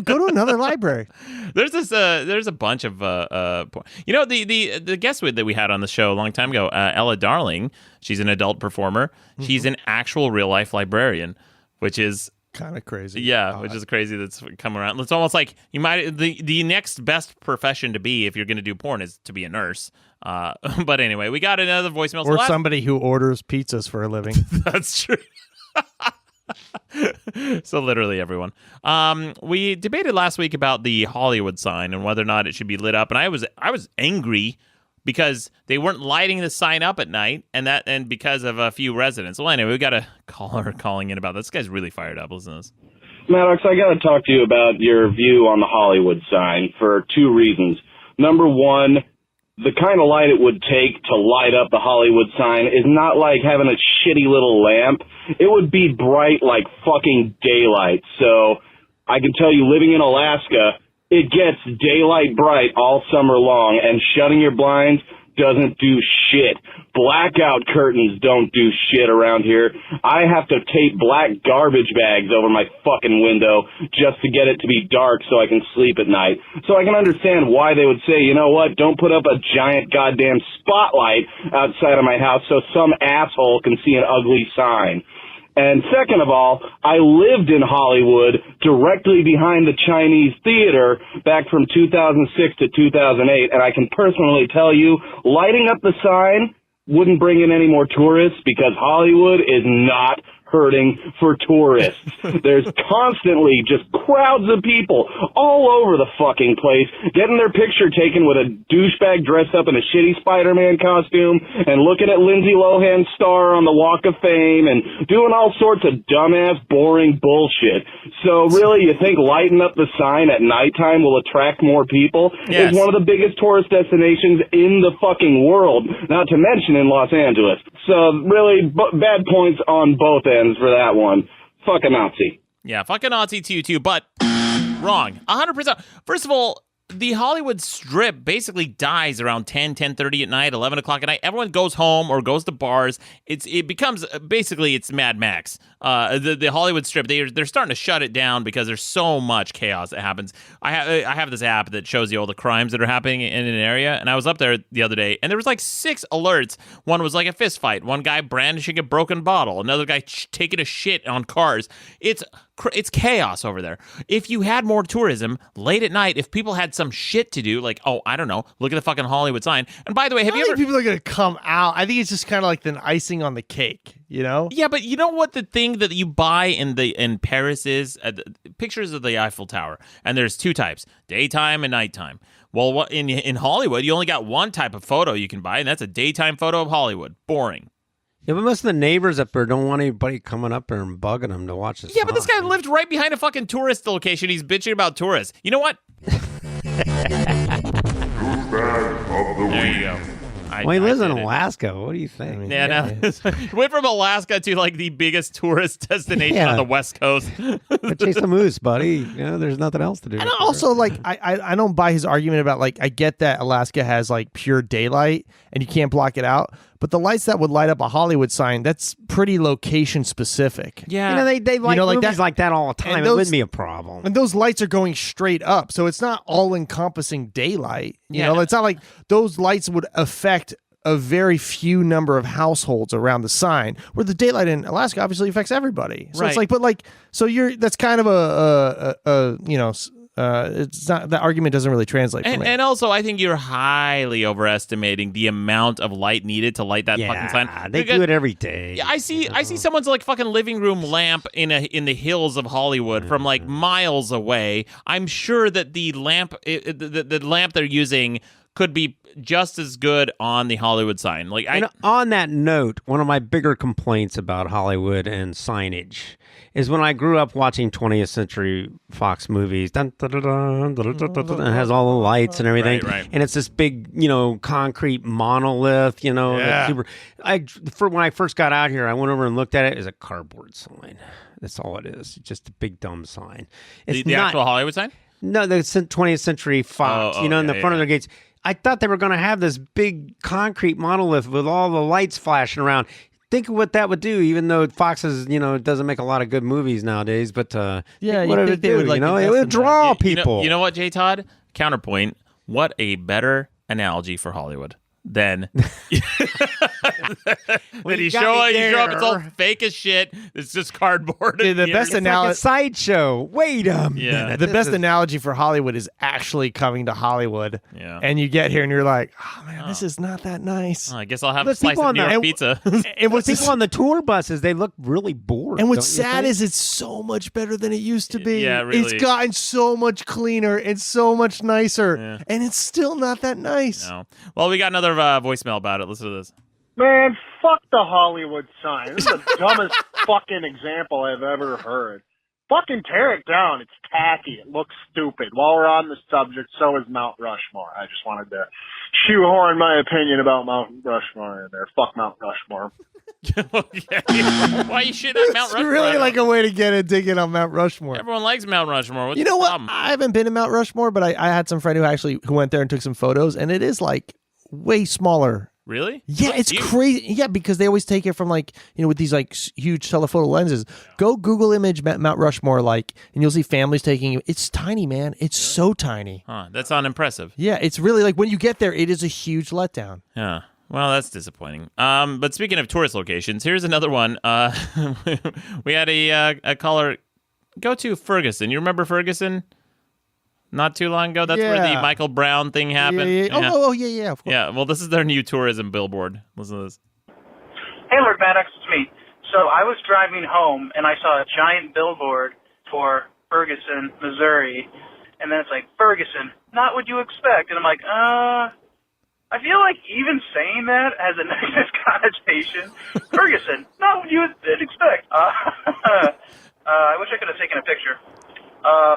Go to another library. There's a bunch of the guest that we had on the show a long time ago, Ella Darling. She's an adult performer. Mm-hmm. She's an actual real life librarian, which is kind of crazy. Yeah, which is crazy that's come around. It's almost like you might the next best profession to be if you're going to do porn is to be a nurse. But anyway, we got another voicemail. Or somebody who orders pizzas for a living. That's true. So literally everyone. We debated last week about the Hollywood sign and whether or not it should be lit up, and I was angry because they weren't lighting the sign up at night, and because of a few residents. Well, anyway, we got a caller calling in about this. This guy's really fired up. Listen to this. Maddox, I got to talk to you about your view on the Hollywood sign for two reasons. Number one, the kind of light it would take to light up the Hollywood sign is not like having a shitty little lamp. It would be bright like fucking daylight. So I can tell you, living in Alaska, it gets daylight bright all summer long, and shutting your blinds doesn't do shit. Blackout curtains don't do shit around here. I have to tape black garbage bags over my fucking window just to get it to be dark so I can sleep at night. So I can understand why they would say, you know what, don't put up a giant goddamn spotlight outside of my house so some asshole can see an ugly sign. And second of all, I lived in Hollywood directly behind the Chinese Theater back from 2006 to 2008, and I can personally tell you, lighting up the sign wouldn't bring in any more tourists because Hollywood is not hurting for tourists. There's constantly just crowds of people all over the fucking place getting their picture taken with a douchebag dressed up in a shitty Spider-Man costume and looking at Lindsay Lohan's star on the Walk of Fame and doing all sorts of dumbass, boring bullshit. So really, you think lighting up the sign at nighttime will attract more people? Yes. It's one of the biggest tourist destinations in the fucking world, not to mention in Los Angeles. So really, bad points on both ends for that one. Fuck a Nazi. Yeah, fuck a Nazi to you too, but wrong. 100%. First of all, the Hollywood Strip basically dies around 10:30 at night, 11 o'clock at night. Everyone goes home or goes to bars. It becomes basically it's Mad Max. The Hollywood Strip, they're starting to shut it down because there's so much chaos that happens. I have this app that shows you all the crimes that are happening in an area, and I was up there the other day, and there was like 6 alerts. One was like a fist fight. One guy brandishing a broken bottle. Another guy taking a shit on cars. It's chaos over there. If you had more tourism late at night, if people had some shit to do, like, oh, I don't know, look at the fucking Hollywood sign. And by the way, have you ever... people are going to come out. I think it's just kind of like the icing on the cake, you know? Yeah, but you know what the thing that you buy in Paris is? Pictures of the Eiffel Tower. And there's 2 types, daytime and nighttime. Well, in Hollywood, you only got one type of photo you can buy, and that's a daytime photo of Hollywood. Boring. Yeah, but most of the neighbors up there don't want anybody coming up there and bugging them to watch this. Yeah, but this guy lived right behind a fucking tourist location. He's bitching about tourists. You know what? There you go. Well, he lives in Alaska. What do you think? Yeah, went from Alaska to like the biggest tourist destination on the West Coast. Chase a moose, buddy. You know, there's nothing else to do. And also, like, I don't buy his argument about, like, I get that Alaska has like pure daylight and you can't block it out, but the lights that would light up a Hollywood sign, that's pretty location specific. Yeah, you know, they like movies like that all the time. It wouldn't be a problem. And those lights are going straight up, so it's not all encompassing daylight. You know, it's not like those lights would affect a very few number of households around the sign, where the daylight in Alaska obviously affects everybody. So it's like, but like, so that's kind of a it's not, the argument doesn't really translate for me. And also, I think you're highly overestimating the amount of light needed to light that fucking sign. They do it every day. Yeah, I see someone's like fucking living room lamp in the hills of Hollywood from like miles away. I'm sure that the lamp they're using could be just as good on the Hollywood sign. Like, and on that note, one of my bigger complaints about Hollywood and signage is when I grew up watching 20th Century Fox movies, and it has all the lights and everything, right. and it's this big, concrete monolith, that's super. When I first got out here, I went over and looked at it. It's a cardboard sign. That's all it is. Just a big dumb sign. It's the actual Hollywood sign? No, the 20th Century Fox. In the front of their gates. I thought they were going to have this big concrete monolith with all the lights flashing around. Think of what that would do, even though Fox is, doesn't make a lot of good movies nowadays. But what it would do, it would draw people. You know what, J. Todd? Counterpoint. What a better analogy for Hollywood than when you show up, it's all fake as shit. It's just cardboard. The best analogy, like a sideshow. Wait a minute. Yeah. The best analogy for Hollywood is actually coming to Hollywood. Yeah. And you get here and you're like, oh man, this is not that nice. I guess I'll have a slice of New York pizza. And what's people on the tour buses, they look really bored. And what's sad is it's so much better than it used to be. Yeah, really. It's gotten so much cleaner and so much nicer, and it's still not that nice. No. Well, we got another voicemail about it. Listen to this. Man, fuck the Hollywood sign. This is the dumbest fucking example I've ever heard. Fucking tear it down. It's tacky. It looks stupid. While we're on the subject, so is Mount Rushmore. I just wanted to shoehorn my opinion about Mount Rushmore in there. Fuck Mount Rushmore. Why you shit on Mount Rushmore? It's really like a way to get a dig in on Mount Rushmore. Everyone likes Mount Rushmore. What's you know the what? problem? I haven't been to Mount Rushmore, but I had some friend who went there and took some photos, and it is like way smaller. Really? Yeah, it's crazy. Yeah, because they always take it from with these like huge telephoto lenses. Go Google image Mount Rushmore, and you'll see families taking it. It's tiny, man. It's so tiny. Huh, that's unimpressive. Yeah, it's really like when you get there, it is a huge letdown. Yeah. Well, that's disappointing. But speaking of tourist locations, here's another one. We had a caller go to Ferguson. You remember Ferguson? Not too long ago? That's where the Michael Brown thing happened. Yeah. Oh, yeah, of course. Yeah, well, this is their new tourism billboard. Listen to this. Hey, Lord Maddox, it's me. So I was driving home, and I saw a giant billboard for Ferguson, Missouri, and then it's like, Ferguson, not what you expect. And I'm like, I feel like even saying that has a negative connotation. Ferguson, not what you would expect. I wish I could have taken a picture.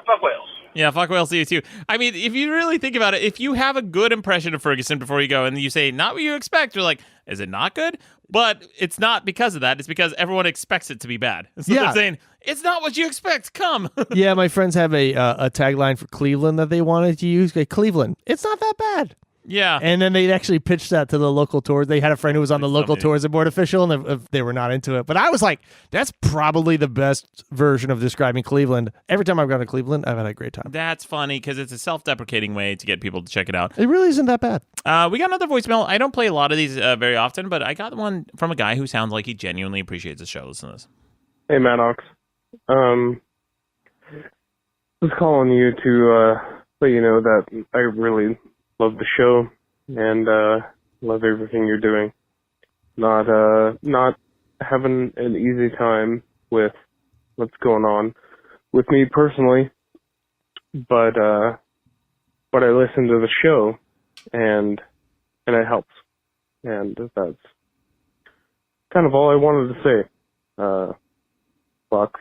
Fuck Wales. Yeah, fuck Wales to you too. I mean, if you really think about it, if you have a good impression of Ferguson before you go and you say, not what you expect, you're like, is it not good? But it's not because of that. It's because everyone expects it to be bad. So they're saying, it's not what you expect. Come. Yeah, my friends have a tagline for Cleveland that they wanted to use. Cleveland, it's not that bad. Yeah. And then they actually pitched that to the local tours. They had a friend who was on the local tourism board official, and they were not into it. But I was like, that's probably the best version of describing Cleveland. Every time I've gone to Cleveland, I've had a great time. That's funny because it's a self-deprecating way to get people to check it out. It really isn't that bad. We got another voicemail. I don't play a lot of these very often, but I got one from a guy who sounds like he genuinely appreciates the show. Listen to this. Hey, Maddox. I was calling you to let you know that I really love the show and love everything you're doing. Not having an easy time with what's going on with me personally, but I listen to the show and it helps, and that's kind of all I wanted to say. Fuck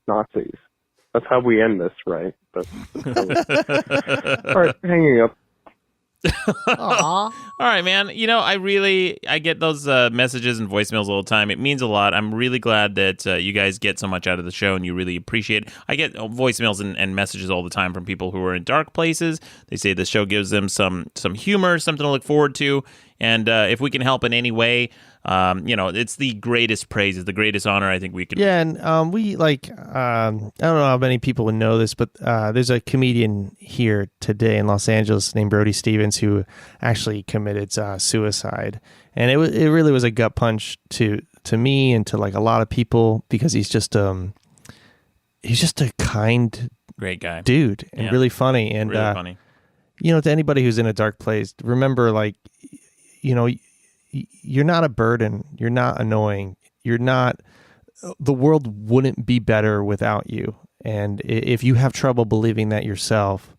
Nazis. That's how we end this, right? But all right, hanging up. All right, man. I get those messages and voicemails all the time. It means a lot. I'm really glad that you guys get so much out of the show and you really appreciate it. I get voicemails and messages all the time from people who are in dark places. They say the show gives them some humor, something to look forward to. And if we can help in any way, it's the greatest praise, it's the greatest honor I think we can. Yeah, and we I don't know how many people would know this, but there's a comedian here today in Los Angeles named Brody Stevens who actually committed suicide, and it really was a gut punch to me and to like a lot of people because he's just a kind Great guy. dude and really funny. And really funny. To anybody who's in a dark place, remember, like, you're not a burden. You're not annoying. You're not. The world wouldn't be better without you. And if you have trouble believing that yourself,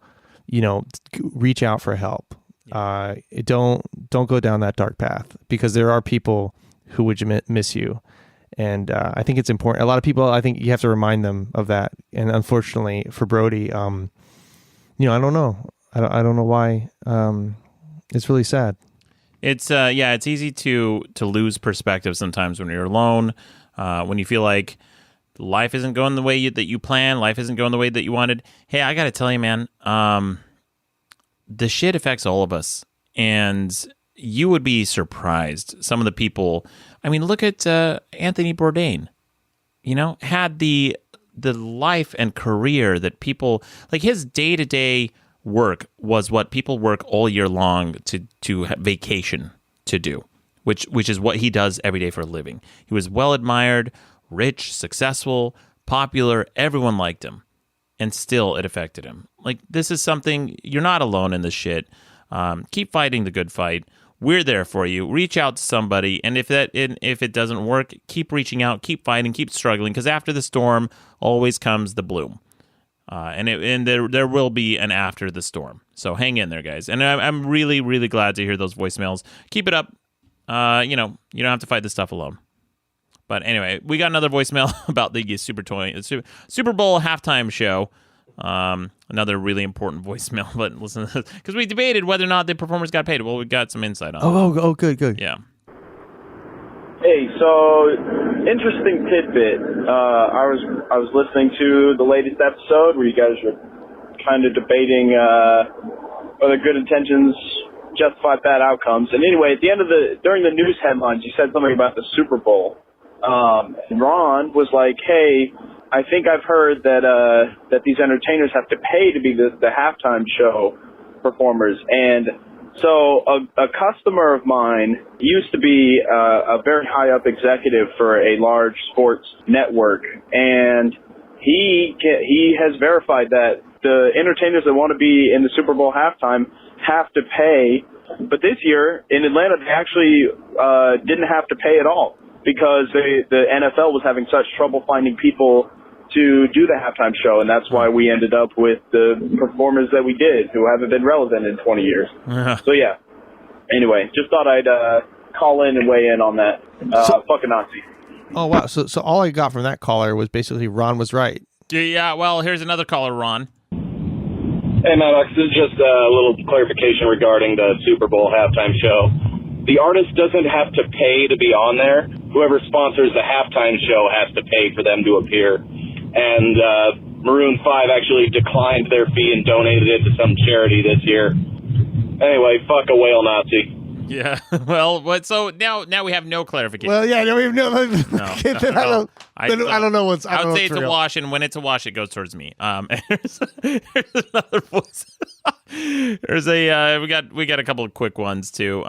reach out for help. Don't go down that dark path, because there are people who would miss you. And I think it's important. A lot of people, I think you have to remind them of that. And unfortunately for Brody, I don't know. I don't know why. It's really sad. It's it's easy to lose perspective sometimes when you're alone, when you feel like life isn't going the way that you planned, life isn't going the way that you wanted. Hey, I got to tell you, man, the shit affects all of us, and you would be surprised. Some of the people, I mean, look at Anthony Bourdain. Had the life and career that people like. His day-to-day work was what people work all year long to vacation to do, which is what he does every day for a living. He was well admired, rich, successful, popular. Everyone liked him, and still it affected him. Like, this is something, you're not alone in this shit. Keep fighting the good fight. We're there for you. Reach out to somebody, and if it doesn't work, keep reaching out, keep fighting, keep struggling, because after the storm always comes the bloom. And there will be an after the storm. So hang in there, guys. And I'm really, really glad to hear those voicemails. Keep it up. You don't have to fight this stuff alone. But anyway, we got another voicemail about the Super Bowl halftime show. Another really important voicemail. But listen to this, because we debated whether or not the performers got paid. Well, we got some insight on it. Oh, good. Yeah. Hey, so interesting tidbit. I was listening to the latest episode where you guys were kind of debating whether good intentions justify bad outcomes. And anyway, at the end of during the news headlines, you said something about the Super Bowl. And Ron was like, "Hey, I think I've heard that these entertainers have to pay to be the halftime show performers." And so a customer of mine used to be a very high up executive for a large sports network, and he has verified that the entertainers that want to be in the Super Bowl halftime have to pay. But this year in Atlanta, they actually didn't have to pay at all, because the NFL was having such trouble finding people to do the halftime show, and that's why we ended up with the performers that we did, who haven't been relevant in 20 years. So yeah. Anyway, just thought I'd call in and weigh in on that. Fuck a Nazi. Oh wow! So all I got from that caller was basically Ron was right. Yeah. Well, here's another caller, Ron. Hey, Maddox, this is just a little clarification regarding the Super Bowl halftime show. The artist doesn't have to pay to be on there. Whoever sponsors the halftime show has to pay for them to appear. And Maroon 5 actually declined their fee and donated it to some charity this year. Anyway, fuck a whale Nazi. Yeah. Well, so now we have no clarification. Well, yeah, no, we have no. I don't know what's. I would say it's a wash, and when it's a wash, it goes towards me. Here's another voice. We got a couple of quick ones too.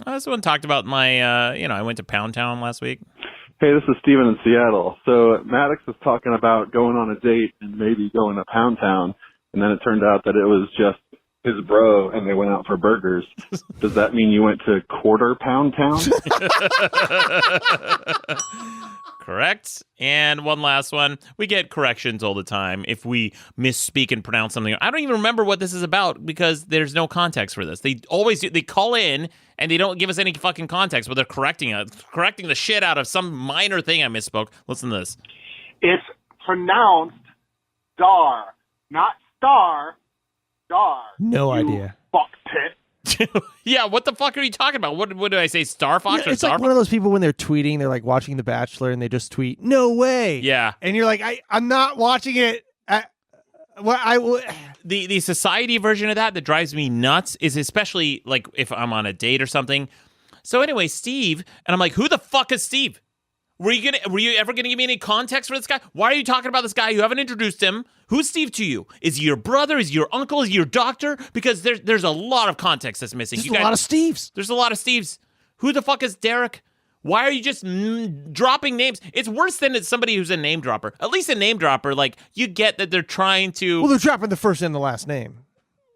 This one talked about my. I went to Pound Town last week. Hey, this is Steven in Seattle. So Maddox was talking about going on a date and maybe going to Pound Town, and then it turned out that it was just his bro, and they went out for burgers. Does that mean you went to Quarter Pound Town? Correct. And one last one. We get corrections all the time if we misspeak and pronounce something. I don't even remember what this is about, because there's no context for this. They always do. They call in and they don't give us any fucking context, but they're correcting the shit out of some minor thing I misspoke. Listen to this. It's pronounced dar, not star, dar. No idea. Fuck pit. Yeah, what the fuck are you talking about? What did I say? Star Fox or It's Star like one of those people when they're tweeting, they're like watching The Bachelor and they just tweet, "No way." Yeah. And you're like, I'm not watching it. The society version of that drives me nuts is especially like if I'm on a date or something. So anyway, Steve, and I'm like, who the fuck is Steve? Were you ever gonna give me any context for this guy? Why are you talking about this guy? You haven't introduced him. Who's Steve to you? Is he your brother? Is he your uncle? Is he your doctor? Because there's a lot of context that's missing. There's a lot of Steves. There's a lot of Steves. Who the fuck is Derek? Why are you just dropping names? It's worse than it's somebody who's a name dropper. At least a name dropper, like, you get that they're trying to... Well, they're dropping the first and the last name.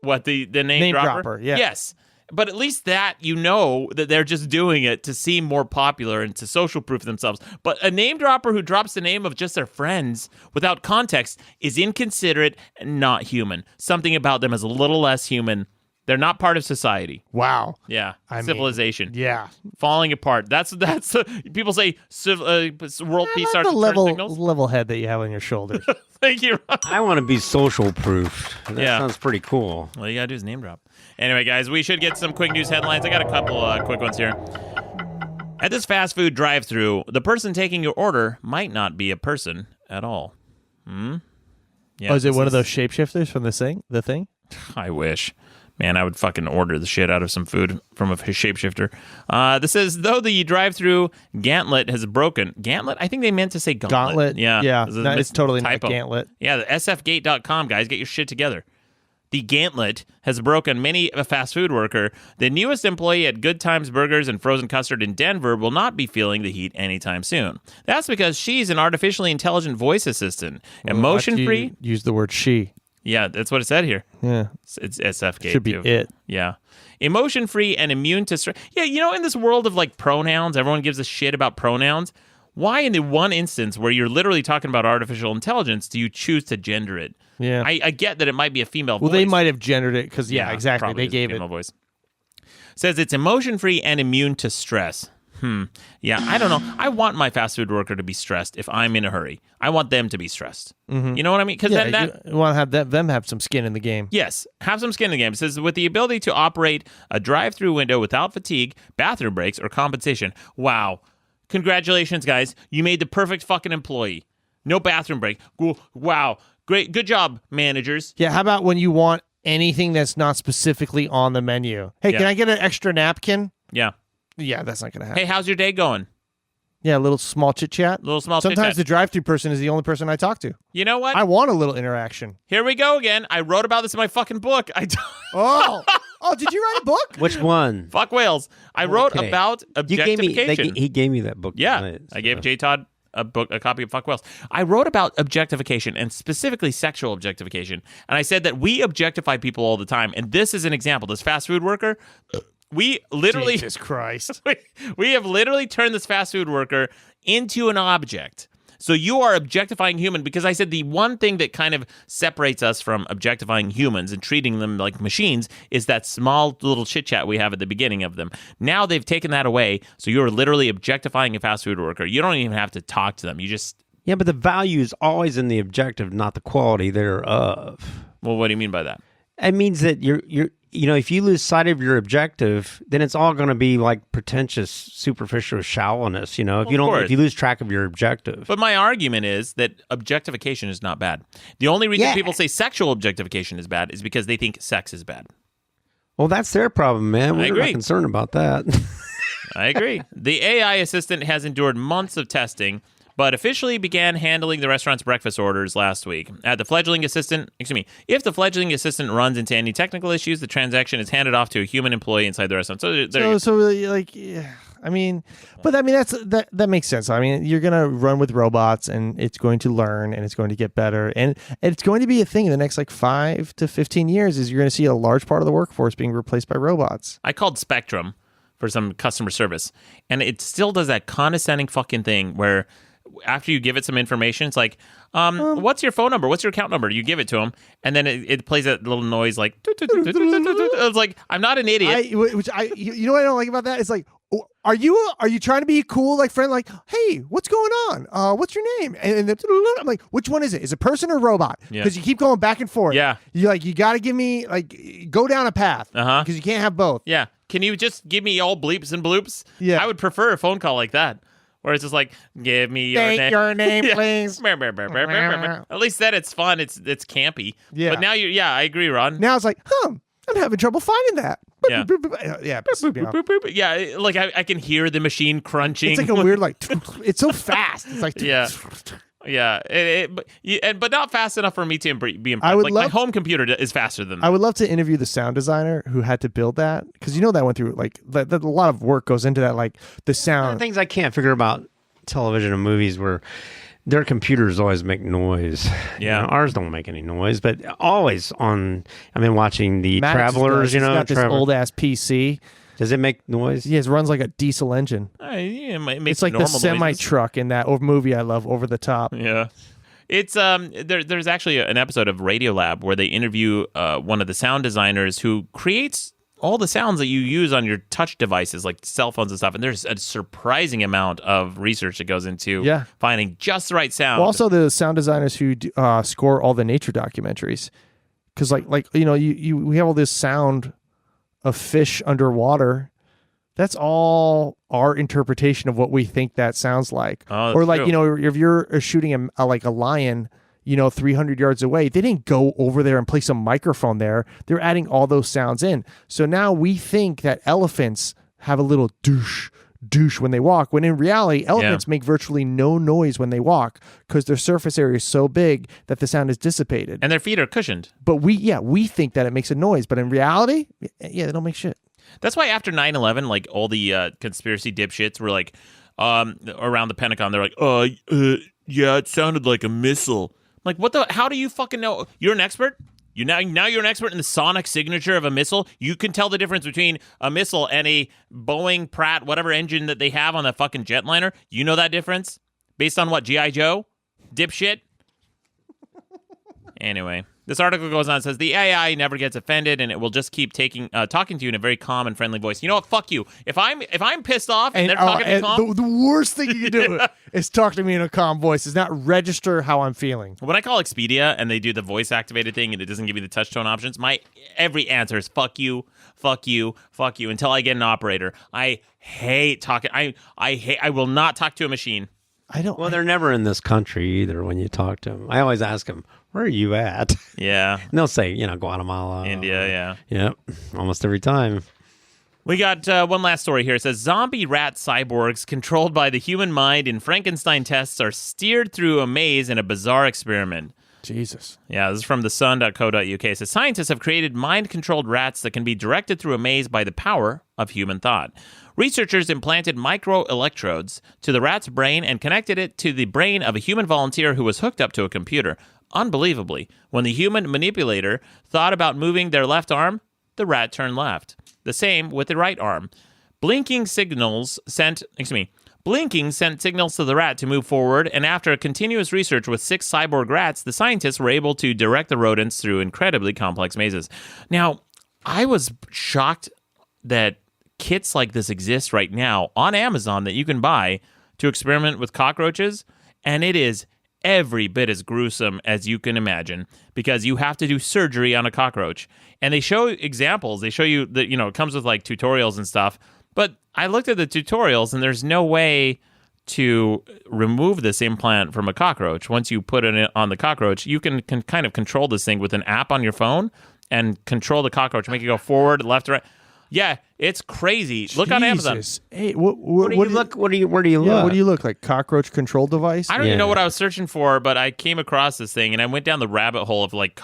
What, the name dropper? Yeah. Yes. But at least that, you know that they're just doing it to seem more popular and to social proof themselves. But a name dropper who drops the name of just their friends without context is inconsiderate and not human. Something about them is a little less human. They're not part of society. Wow. Yeah. I Civilization. mean, yeah. Falling apart. That's people say world peace starts the to turn signals. level head that you have on your shoulders. Thank you. I want to be social proof. That sounds pretty cool. All you got to do is name drop. Anyway, guys, we should get some quick news headlines. I got a couple quick ones here. At this fast food drive-thru, the person taking your order might not be a person at all. Yeah, is it one of those shapeshifters from the thing? I wish. Man, I would fucking order the shit out of some food from a shapeshifter. This says, though the drive-thru gauntlet has broken. Gauntlet? I think they meant to say gauntlet. Yeah. Yeah. It's totally not gauntlet. Yeah, the sfgate.com, guys. Get your shit together. The gauntlet has broken many a fast food worker. The newest employee at Good Times Burgers and Frozen Custard in Denver will not be feeling the heat anytime soon. That's because she's an artificially intelligent voice assistant. Emotion-free. Use the word she. Yeah, that's what it said here. Yeah. It's SFGate. Should be too. it. Yeah. Emotion-free and immune to stress. Yeah, you know, in this world of like pronouns, everyone gives a shit about pronouns. Why in the one instance where you're literally talking about artificial intelligence do you choose to gender it? Yeah. I get that it might be a female voice. Well, they might have gendered it because, exactly. They gave it. Female voice. Says it's emotion-free and immune to stress. Yeah, I don't know. I want my fast food worker to be stressed if I'm in a hurry. I want them to be stressed. Mm-hmm. You know what I mean? Because then you want to have them have some skin in the game. Yes, have some skin in the game. It says, with the ability to operate a drive-through window without fatigue, bathroom breaks, or compensation. Wow. Congratulations, guys. You made the perfect fucking employee. No bathroom break. Wow. Great. Good job, managers. Yeah, how about when you want anything that's not specifically on the menu? Hey, can I get an extra napkin? Yeah. Yeah, that's not going to happen. Hey, how's your day going? Yeah, a little small chit-chat. Sometimes the drive-thru person is the only person I talk to. You know what? I want a little interaction. Here we go again. I wrote about this in my fucking book. Oh, did you write a book? Which one? Fuck whales. I wrote about objectification. He gave me that book. Yeah, tonight, so. I gave J. Todd a copy of Fuck Whales. I wrote about objectification and specifically sexual objectification. And I said that we objectify people all the time. And this is an example. This fast food worker... We literally... Jesus Christ. We have literally turned this fast food worker into an object. So you are objectifying human because I said the one thing that kind of separates us from objectifying humans and treating them like machines is that small little chit-chat we have at the beginning of them. Now they've taken that away, so you're literally objectifying a fast food worker. You don't even have to talk to them. You just... Yeah, but the value is always in the objective, not the quality thereof. Well, what do you mean by that? It means that you're if you lose sight of your objective, then it's all going to be like pretentious, superficial shallowness. If you lose track of your objective. But my argument is that objectification is not bad. The only reason people say sexual objectification is bad is because they think sex is bad. Well, that's their problem, man. We're agree. not concerned about that. I agree. The AI assistant has endured months of testing, but officially began handling the restaurant's breakfast orders last week. If the fledgling assistant runs into any technical issues, the transaction is handed off to a human employee inside the restaurant. That makes sense. I mean, you're going to run with robots, and it's going to learn, and it's going to get better, and it's going to be a thing in the next 5 to 15 years. Is you're going to see a large part of the workforce being replaced by robots. I called Spectrum for some customer service, and it still does that condescending fucking thing where after you give it some information, it's like, what's your phone number? What's your account number? You give it to them, and then it plays that little noise like, it's like, I'm not an idiot. You know what I don't like about that? It's like, are you trying to be cool, like friend, like, hey, what's going on? What's your name? And I'm like, which one is it? Is it person or robot? Because you keep going back and forth. Yeah. You got to give me, go down a path. Because you can't have both. Yeah. Can you just give me all bleeps and bloops? Yeah. I would prefer a phone call like that. Where it's just like, give me your name. Your name, please. At least then it's fun. It's campy. Yeah. But now I agree, Ron. Now it's like, I'm having trouble finding that. Yeah. Yeah, like I can hear the machine crunching. It's like a weird, it's so fast. It's like, yeah. Yeah, but not fast enough for me to be impressed. I would my home computer is faster than that. I would love to interview the sound designer who had to build that, because that went through a lot of work goes into that, like the sound. Things I can't figure about television and movies where their computers always make noise. Yeah, ours don't make any noise, but always on. I've been watching the Maddox Travelers. He's got this old ass PC. Does it make noise? Yeah, it runs like a diesel engine. It's like the semi truck in that movie I love, Over the Top. Yeah. It's there's actually an episode of Radiolab where they interview one of the sound designers who creates all the sounds that you use on your touch devices, like cell phones and stuff. And there's a surprising amount of research that goes into finding just the right sound. Well, also the sound designers who score all the nature documentaries, because we have all this sound of fish underwater. That's all our interpretation of what we think that sounds like. Oh, or like true. If you're shooting a lion 300 yards away, they didn't go over there and place a microphone there. They're adding all those sounds in. So now we think that elephants have a little douche when they walk, when in reality elephants make virtually no noise when they walk, because their surface area is so big that the sound is dissipated and their feet are cushioned. But we think that it makes a noise, but in reality they don't make shit. That's why after 9/11, like all the conspiracy dipshits were like around the Pentagon, they're like yeah, it sounded like a missile. I'm like, how do you fucking know? You're an expert? Now you're an expert in the sonic signature of a missile. You can tell the difference between a missile and a Boeing Pratt, whatever engine that they have on that fucking jetliner. You know that difference? Based on what, G.I. Joe? Dipshit? Anyway, this article goes on and says, the AI never gets offended, and it will just keep talking to you in a very calm and friendly voice. You know what? Fuck you. If I'm pissed off and they're talking to me calm... The worst thing you can do is talk to me in a calm voice. Is not register how I'm feeling. When I call Expedia and they do the voice-activated thing and it doesn't give me the touch tone options, my every answer is fuck you, fuck you, fuck you, until I get an operator. I hate talking. I will not talk to a machine. Well, they're never in this country either when you talk to them. I always ask them, where are you at? Yeah. And they'll say, Guatemala. India, yeah. Yep. Almost every time. We got one last story here. It says, zombie rat cyborgs controlled by the human mind in Frankenstein tests are steered through a maze in a bizarre experiment. Jesus. Yeah, this is from thesun.co.uk. It says, scientists have created mind-controlled rats that can be directed through a maze by the power of human thought. Researchers implanted microelectrodes to the rat's brain and connected it to the brain of a human volunteer who was hooked up to a computer. Unbelievably, when the human manipulator thought about moving their left arm, the rat turned left. The same with the right arm. Blinking sent signals to the rat to move forward, and after continuous research with 6 cyborg rats, the scientists were able to direct the rodents through incredibly complex mazes. Now, I was shocked that kits like this exist right now on Amazon that you can buy to experiment with cockroaches, and it is every bit as gruesome as you can imagine, because you have to do surgery on a cockroach. And they show examples. They show you that, it comes with like tutorials and stuff. But I looked at the tutorials and there's no way to remove this implant from a cockroach. Once you put it on the cockroach, you can kind of control this thing with an app on your phone and control the cockroach, make it go forward, left, right. Yeah, it's crazy. Look on Amazon. Hey, where do you look? What do you look like? Cockroach control device? I don't even know what I was searching for, but I came across this thing and I went down the rabbit hole of like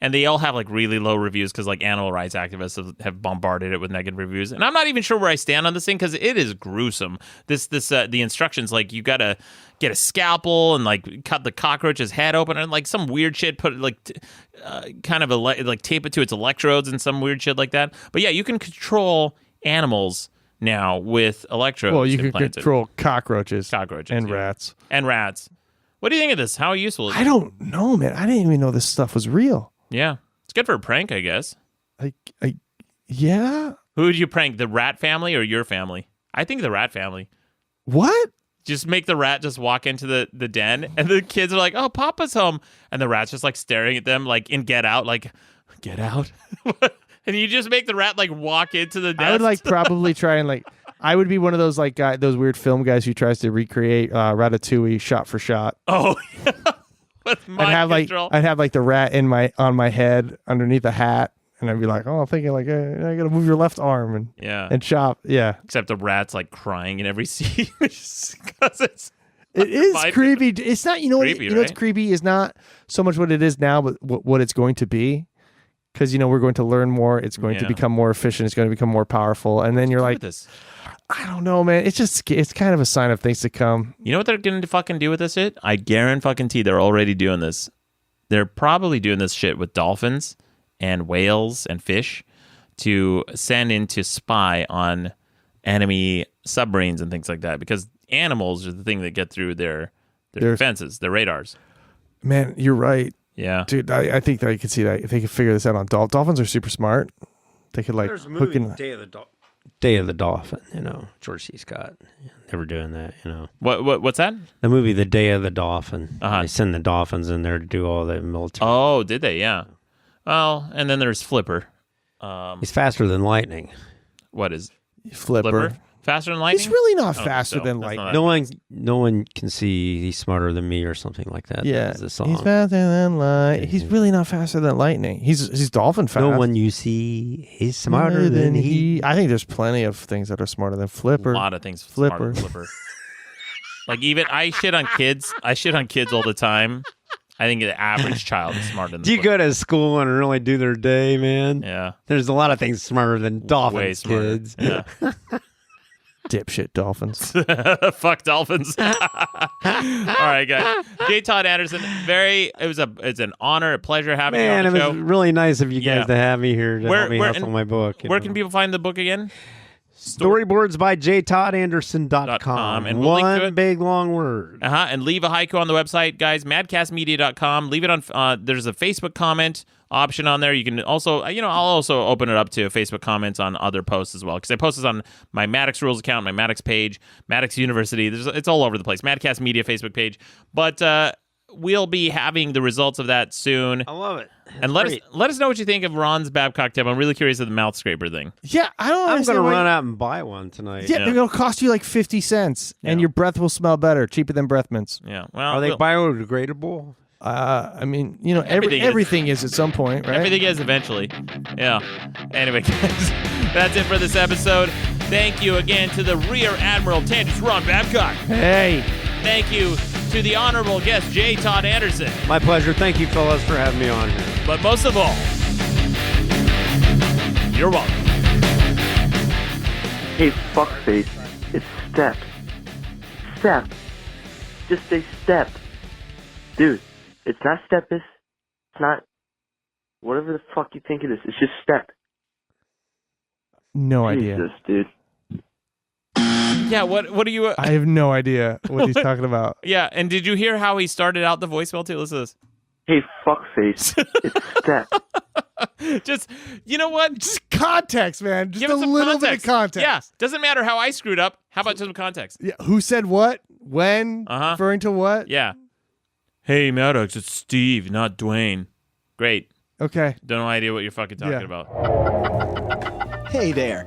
and they all have like really low reviews because like animal rights activists have bombarded it with negative reviews. And I'm not even sure where I stand on this thing because it is gruesome. The instructions, like you gotta get a scalpel and like cut the cockroach's head open and like some weird shit, put like kind of like tape it to its electrodes and some weird shit like that. But yeah, you can control animals now with electrodes. Well, you can control cockroaches and yeah. rats. And rats. What do you think of this? How useful is it? I don't know, man. I didn't even know this stuff was real. Yeah. It's good for a prank, I guess. Yeah. Who would you prank, the rat family or your family? I think the rat family. What? Just make the rat just walk into the den, and the kids are like, oh, Papa's home. And the rat's just like staring at them like in Get Out, like, get out. And you just make the rat like walk into the desk. I would like probably try and like, I would be one of those like those weird film guys who tries to recreate Ratatouille shot for shot. Oh, yeah. With mind control. I'd have like the rat on my head underneath the hat. And I'd be like, oh, I'm thinking like, I got to move your left arm and chop. Yeah. Except the rat's like crying in every scene. Because It is Vibe. creepy. It's not. You know what? Creepy, You know what's right? creepy is not so much what it is now, but what it's going to be. Because we're going to learn more. It's going to become more efficient. It's going to become more powerful. And then you're like, this. I don't know, man. It's kind of a sign of things to come. You know what they're going to fucking do with this shit? I guarantee they're already doing this. They're probably doing this shit with dolphins and whales and fish to send in to spy on enemy submarines and things like that. Because animals are the thing that get through their defenses, their radars. Man, you're right. Yeah. Dude, I think that you could see that. If they could figure this out on dolphins are super smart. They could There's a hook movie, in. Day of the Dolphin, George C. Scott. They were doing that, What's that? The movie The Day of the Dolphin. Uh-huh. They send the dolphins in there to do all the military. Oh, did they? Yeah. Well, and then there's Flipper. He's faster than lightning. What is Flipper? Faster than lightning? He's really not I don't think faster so. than That's lightning. No one can see he's smarter than me or something like that. Yeah, That was the song. he's faster than lightning. He's really not faster than lightning. He's dolphin fast. No one you see is smarter than he. I think there's plenty of things that are smarter than Flipper. A lot of things. Flipper. Smarter than Flipper. Like even I shit on kids. I shit on kids all the time. I think the average child is smarter than. Do you go to school and really do their day, man? Yeah. There's a lot of things smarter than dolphins, Way smarter. kids. Yeah. Dipshit dolphins. Fuck dolphins. All right, guys. J. Todd Anderson. It's an honor, a pleasure having Man, you on it the was show. really nice of you guys to have me here to help me hustle and my book. Where can people find the book again? Storyboards by jtoddanderson.com. And we'll link to One it. big long word. And leave a haiku on the website, guys. Madcastmedia.com. Leave it on. There's a Facebook comment option on there. You can also, I'll also open it up to Facebook comments on other posts as well, because I post this on my Maddox Rules account, my Maddox page, Maddox University. It's all over the place. Madcast Media Facebook page. But we'll be having the results of that soon. I love it. And let us know what you think of Ron's Babcock tip. I'm really curious of the mouth scraper thing. Yeah, I don't I'm understand. going to why- run out and buy one tonight. Yeah, it'll cost you like 50 cents, and your breath will smell better, cheaper than breath mints. Yeah, well, Are they biodegradable? I mean, Everything everything is at some point, right? Everything is eventually. Yeah. Anyway, guys, that's it for this episode. Thank you again to the Rear Admiral Tangents, Ron Babcock. Hey. Thank you to the honorable guest, J. Todd Anderson. My pleasure. Thank you, fellas, for having me on here. But most of all, you're welcome. Hey, fuckface, it's Step. Step. Just say Step. Dude, it's not Stepis. It's not whatever the fuck you think it is. It's just Step. No idea. Jesus, dude. Yeah, what do you... I have no idea what he's talking about. Yeah, and did you hear how he started out the voicemail too? Listen to this. Hey, fuckface, it's Step. Just, you know what? Just context, man. Just Give a us some little context. bit of context. Yeah, doesn't matter how I screwed up. How about just some context? Yeah. Who said what? When? Referring to what? Yeah. Hey, Maddox, it's Steve, not Dwayne. Great. Okay. Don't know idea what you're fucking talking about. Hey there.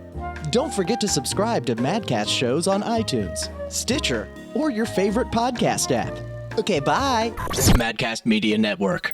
Don't forget to subscribe to Madcast shows on iTunes, Stitcher, or your favorite podcast app. Okay, bye. Madcast Media Network.